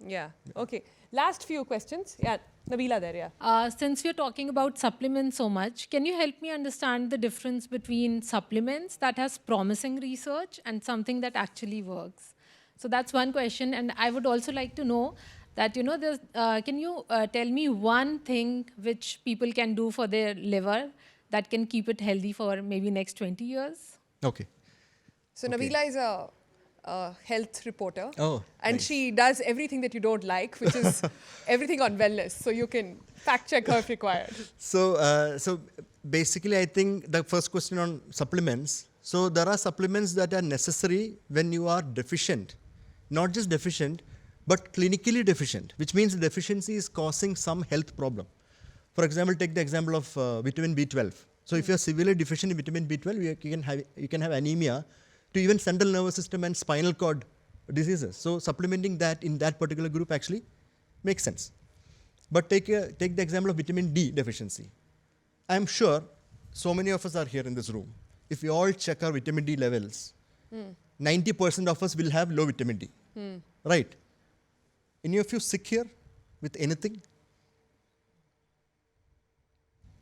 Yeah. Okay. Last few questions. Yeah. Nabila there, yeah. Since we're talking about supplements so much, can you help me understand the difference between supplements that has promising research and something that actually works? So that's one question. And I would also like to know that, can you tell me one thing which people can do for their liver that can keep it healthy for maybe next 20 years? Okay. So Nabila is a health reporter. Oh, and nice. she does everything that you don't like, which is everything on wellness. So you can fact check her if required. So basically, I think the first question on supplements. So there are supplements that are necessary when you are deficient. Not just deficient, but clinically deficient, which means the deficiency is causing some health problem. For example, take the example of vitamin B12. So if you're severely deficient in vitamin B12, you can have anemia to even central nervous system and spinal cord diseases. So supplementing that in that particular group actually makes sense. But take the example of vitamin D deficiency. I'm sure so many of us are here in this room. If we all check our vitamin D levels, 90% of us will have low vitamin D. Right? Any of you sick here with anything?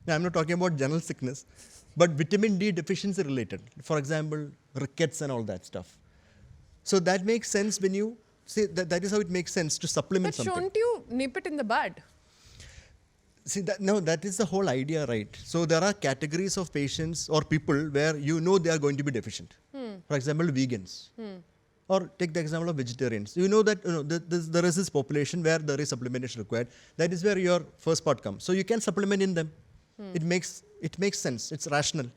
Now, I'm not talking about general sickness, but vitamin D deficiency related. For example, rickets and all that stuff. So that makes sense when you say that is how it makes sense to supplement But something. shouldn't you nip it in the bud? See, that is the whole idea, right? So there are categories of patients or people where you know they are going to be deficient. For example, vegans. Or take the example of vegetarians. You know that there is this population where there is supplementation required. That is where your first part comes. So you can supplement in them. It makes sense. It's rational.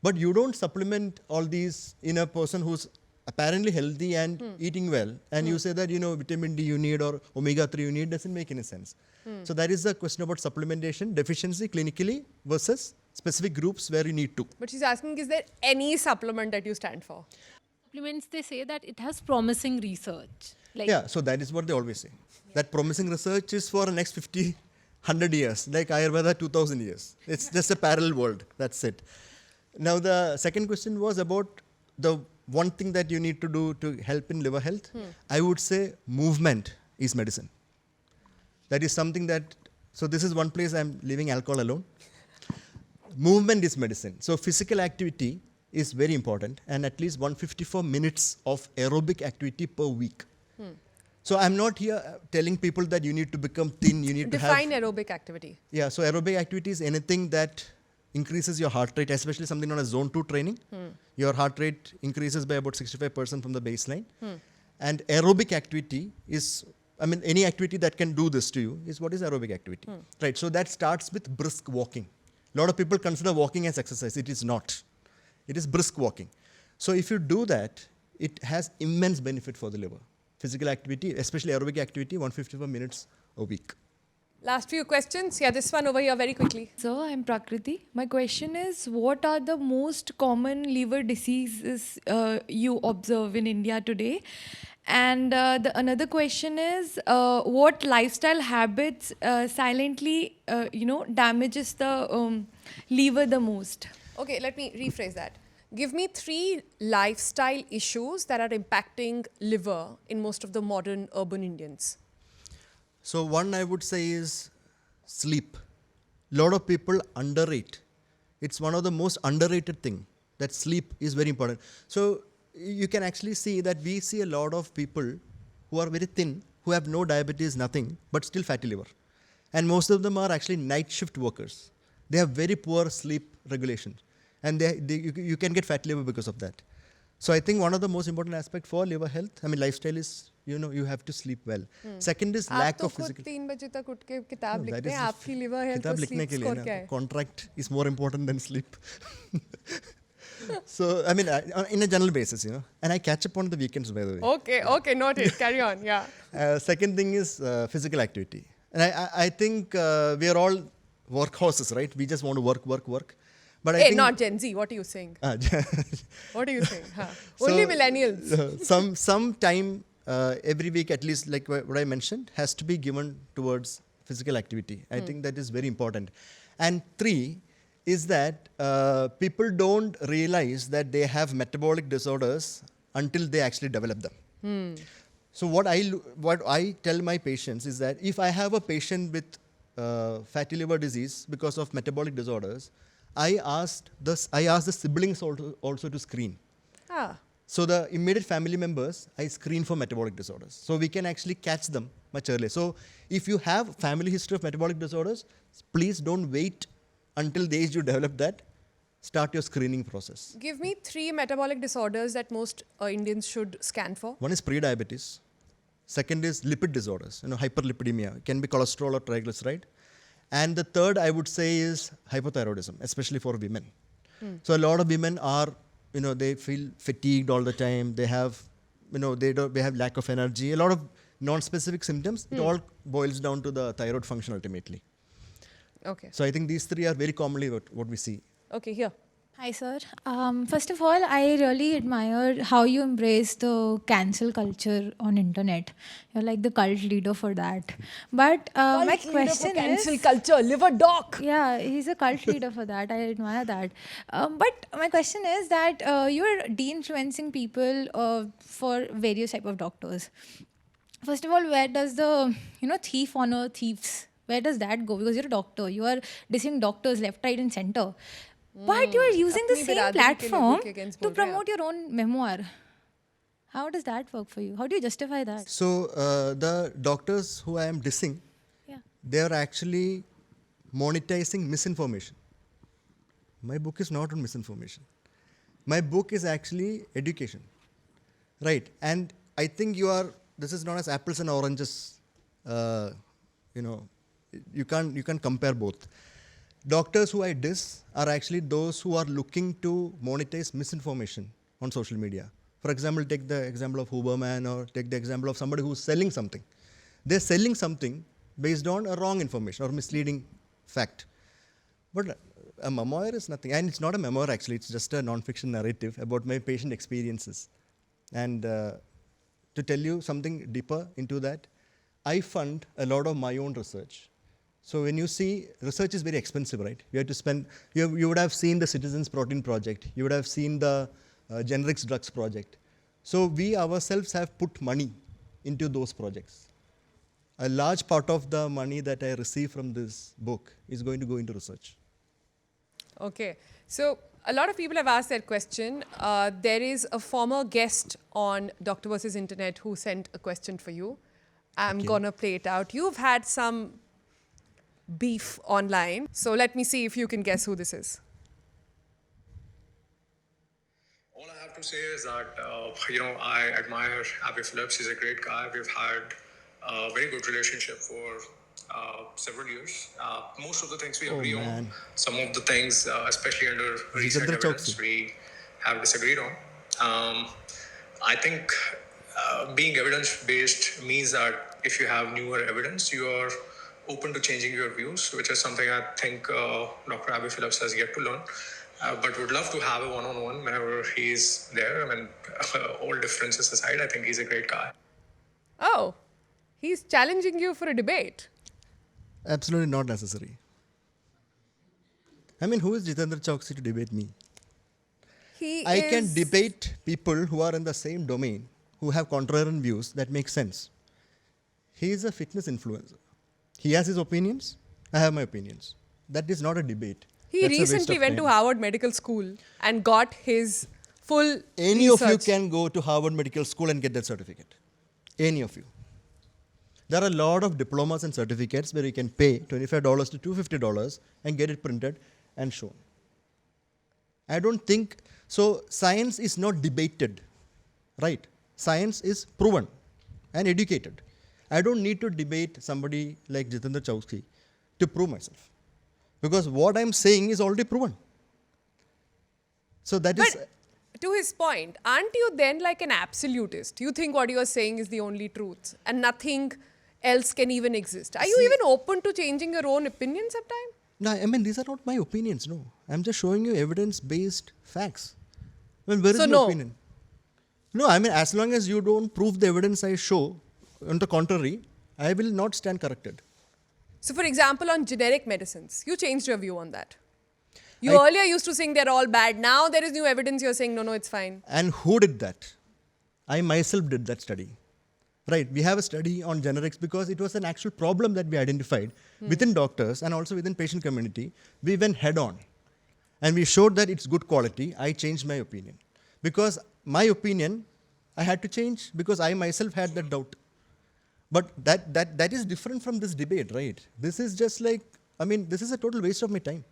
But you don't supplement all these in a person who's apparently healthy and eating well, and you say that vitamin D you need or omega-3 you need, doesn't make any sense. So that is the question about supplementation, deficiency clinically versus specific groups where you need to. But she's asking, is there any supplement that you stand for? Supplements, they say that it has promising research. Like, Yeah, so that is what they always say. That promising research is for the next 50, 100 years, like Ayurveda 2000 years. It's just a parallel world, that's it. Now the second question was about the one thing that you need to do to help in liver health. I would say movement is medicine. That is something that, so this is one place I'm leaving alcohol alone. Movement is medicine. So physical activity is very important, and at least 154 minutes of aerobic activity per week. So I'm not here telling people that you need to become thin, you need to have... Define aerobic activity. Yeah, so aerobic activity is anything that increases your heart rate, especially something known as zone 2 training. Your heart rate increases by about 65% from the baseline. And aerobic activity is, any activity that can do this to you is what is aerobic activity. Right, so that starts with brisk walking. A lot of people consider walking as exercise. It is not. It is brisk walking. So if you do that, it has immense benefit for the liver. Physical activity, especially aerobic activity, 154 minutes a week. Last few questions. Yeah, this one over here very quickly. Sir, I'm Prakriti. My question is, what are the most common liver diseases you observe in India today? And another question is, what lifestyle habits silently, damages the liver the most? Okay, let me rephrase that. Give me 3 lifestyle issues that are impacting liver in most of the modern urban Indians. So one I would say is sleep. A lot of people underrate. It's one of the most underrated thing, that sleep is very important. So you can actually see that we see a lot of people who are very thin, who have no diabetes, nothing, but still fatty liver. And most of them are actually night shift workers. They have very poor sleep regulation. And you can get fatty liver because of that. So I think one of the most important aspects for liver health, lifestyle is, you have to sleep well. Second is lack of physical... आप तो खुद 3 बजे तक उठ के किताब No, that लिखते is हैं, आपकी liver health किताब तो लिखने sleep के लिए score ना, क्या है? contract is more important than sleep. So, in a general basis, and I catch up on the weekends, by the way. Okay, noted. Carry on, yeah. Second thing is physical activity. And I think we are all workhorses, right? We just want to work. But I Hey, think not Gen Z. What are you saying? What are you saying? Only millennials. Some time every week, at least, like what I mentioned, has to be given towards physical activity. I think that is very important. And 3 is that people don't realize that they have metabolic disorders until they actually develop them. So what I tell my patients is that if I have a patient with fatty liver disease because of metabolic disorders, I ask the siblings also to screen. So the immediate family members, I screen for metabolic disorders. So we can actually catch them much earlier. So if you have family history of metabolic disorders, please don't wait until the age you develop that. Start your screening process. Give me 3 metabolic disorders that most Indians should scan for. One is prediabetes. Second is lipid disorders, hyperlipidemia. It can be cholesterol or triglyceride. And the third, I would say, is hypothyroidism, especially for women. So a lot of women are, they feel fatigued all the time. They have, they have lack of energy. A lot of non-specific symptoms. It all boils down to the thyroid function ultimately. Okay. So I think these 3 are very commonly what we see. Okay, here. Hi, sir. First of all, I really admire how you embrace the cancel culture on internet. You're like the cult leader for that. But my Cult leader for question cancel is, culture, live a doc. yeah, he's a cult leader for that. I admire that. But my question is that you're de-influencing people for various type of doctors. First of all, where does the thief honor thieves? Where does that go? Because you're a doctor, you are dissing doctors left, right, and center. But you are using the अपनी same बिरादरी के platform लोगों के against to बोल रहे हैं promote your own memoir. How does that work for you? How do you justify that? So the doctors who I am dissing, Yeah. they are actually monetizing misinformation. My book is not on misinformation. My book is actually education, right? And I think this is known as apples and oranges. You can't compare both. Doctors who I diss are actually those who are looking to monetize misinformation on social media. For example, take the example of Huberman, or take the example of somebody who's selling something. They're selling something based on a wrong information or misleading fact. But a memoir is nothing. And it's not a memoir, actually. It's just a non-fiction narrative about my patient experiences. And to tell you something deeper into that, I fund a lot of my own research. So when you see, research is very expensive, right? You have to spend, you would have seen the Citizens Protein Project. You would have seen the Generics Drugs Project. So we ourselves have put money into those projects. A large part of the money that I receive from this book is going to go into research. Okay. So a lot of people have asked that question. There is a former guest on Doctor vs. Internet who sent a question for you. I'm going to play it out. You've had some beef online. So let me see if you can guess who this is. All I have to say is that, I admire Abby Philips. He's a great guy. We've had a very good relationship for several years. Most of the things we agree on. Some of the things, especially under recent Jitendra evidence, Chouksey. we have disagreed on. I think being evidence-based means that if you have newer evidence, you are open to changing your views, which is something I think Dr. Abby Philips has yet to learn. But would love to have a one-on-one whenever he's there. I mean, all differences aside, I think he's a great guy. Oh, he's challenging you for a debate. Absolutely not necessary. I mean, who is Jitendra Chouksey to debate me? I can debate people who are in the same domain, who have contrarian views that make sense. He is a fitness influencer. He has his opinions, I have my opinions. That is not a debate. He That's a waste recently of went time. to Harvard Medical School and got his full Any research. of you can go to Harvard Medical School and get that certificate. Any of you. There are a lot of diplomas and certificates where you can pay $25 to $250 and get it printed and shown. I don't think, so science is not debated, right? Science is proven and educated. I don't need to debate somebody like Jitendra Chouksey to prove myself. Because what I'm saying is already proven. So that is... To his point, aren't you then like an absolutist? You think what you are saying is the only truth and nothing else can even exist. Are you even open to changing your own opinion sometime? No, I mean, these are not my opinions, no. I'm just showing you evidence-based facts. I mean, where is my opinion? No, I mean, as long as you don't prove the evidence I show, on the contrary, I will not stand corrected. So for example, on generic medicines, you changed your view on that. You earlier used to think they're all bad. Now there is new evidence, you're saying, no, it's fine. And who did that? I myself did that study. Right, we have a study on generics because it was an actual problem that we identified within doctors and also within patient community. We went head on and we showed that it's good quality. I changed my opinion. Because my opinion, I had to change because I myself had that doubt. But that is different from this debate, right? This is just like, I mean, this is a total waste of my time.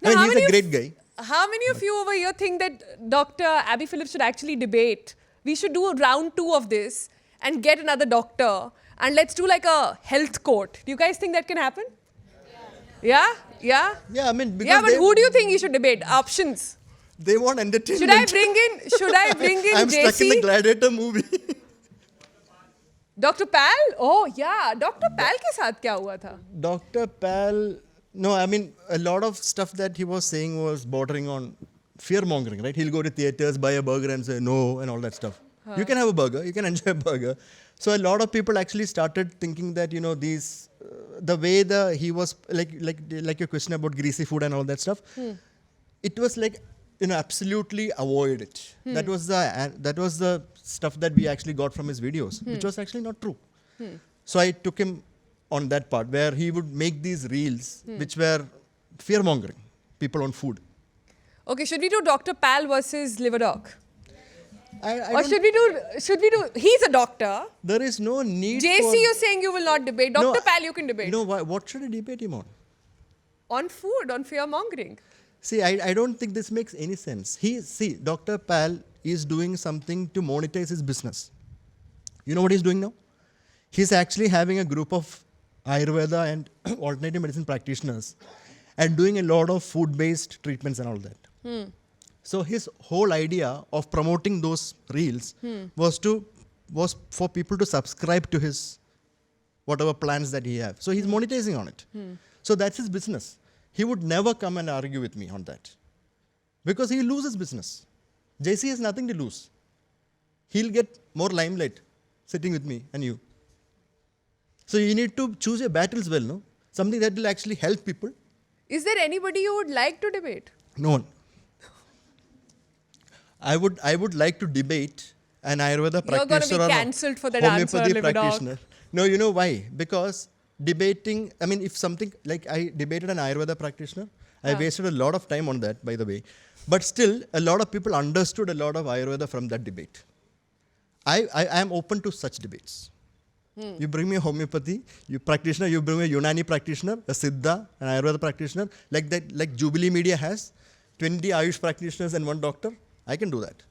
Now, I mean, he's a great guy. How many of you over here think that Dr. Abby Philips should actually debate? We should do a round 2 of this and get another doctor and let's do like a health court. Do you guys think that can happen? Yeah? Yeah? Yeah, I mean, because yeah, but who do you think you should debate? Options. They want entertainment. Should I bring in I'm JC? stuck in the Gladiator movie. Dr. Pal? Oh, yeah. Dr. Pal ke saath kya hua tha? Dr. Pal, no, I mean, a lot of stuff that he was saying was bordering on fear-mongering, right? He'll go to theaters, buy a burger and say no and all that stuff. You can have a burger, you can enjoy a burger. So a lot of people actually started thinking that, these, the way he was, like your question about greasy food and all that stuff, it was like, absolutely avoid it. That was the stuff that we actually got from his videos, which was actually not true. So I took him on that part where he would make these reels, which were fear-mongering people on food. Okay, should we do Dr. Pal versus Liver Doc? Or should we do, he's a doctor. There is no need JC, you're saying you will not debate. Dr. Pal, you can debate. What should I debate him on? On food, on fear-mongering. See, I don't think this makes any sense. Dr. Pal is doing something to monetize his business. You know what he's doing now? He's actually having a group of Ayurveda and alternative medicine practitioners and doing a lot of food-based treatments and all that. So his whole idea of promoting those reels was for people to subscribe to his whatever plans that he has. So he's monetizing on it. So that's his business. He would never come and argue with me on that because he'll lose his business. JC has nothing to lose. He'll get more limelight sitting with me and you. So you need to choose your battles well, no? Something that will actually help people. Is there anybody you would like to debate? No one. I would like to debate an Ayurveda practitioner. You're going to be cancelled for that answer, homeopathy Liver Doc. practitioner. No, you know why? Because debating, if something, like I debated an Ayurveda practitioner, I wasted a lot of time on that, by the way. But still, a lot of people understood a lot of Ayurveda from that debate. I am open to such debates. You bring me a homeopathy, you bring me a Unani practitioner, a Siddha, an Ayurveda practitioner, like Jubilee Media has 20 Ayush practitioners and one doctor. I can do that.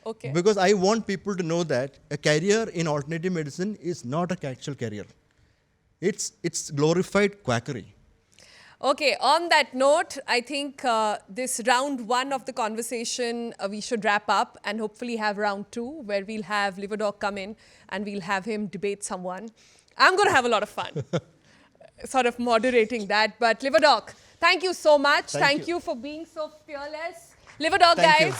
Okay. Because I want people to know that a career in alternative medicine is not an actual career. It's glorified quackery. Okay, on that note, I think this round one of the conversation, we should wrap up and hopefully have round two where we'll have Liver Doc come in and we'll have him debate someone. I'm going to have a lot of fun sort of moderating that. But Liver Doc, thank you so much. Thank you for being so fearless. Liver Doc, guys.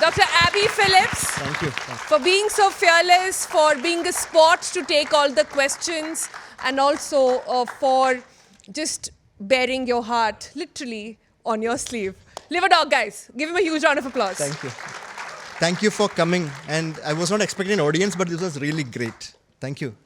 Dr. Abby Philips. Thank you. For being so fearless, for being a sport to take all the questions, and also for just bearing your heart literally on your sleeve. Liver Doc, guys, give him a huge round of applause. Thank you. Thank you for coming. And I was not expecting an audience, but this was really great. Thank you.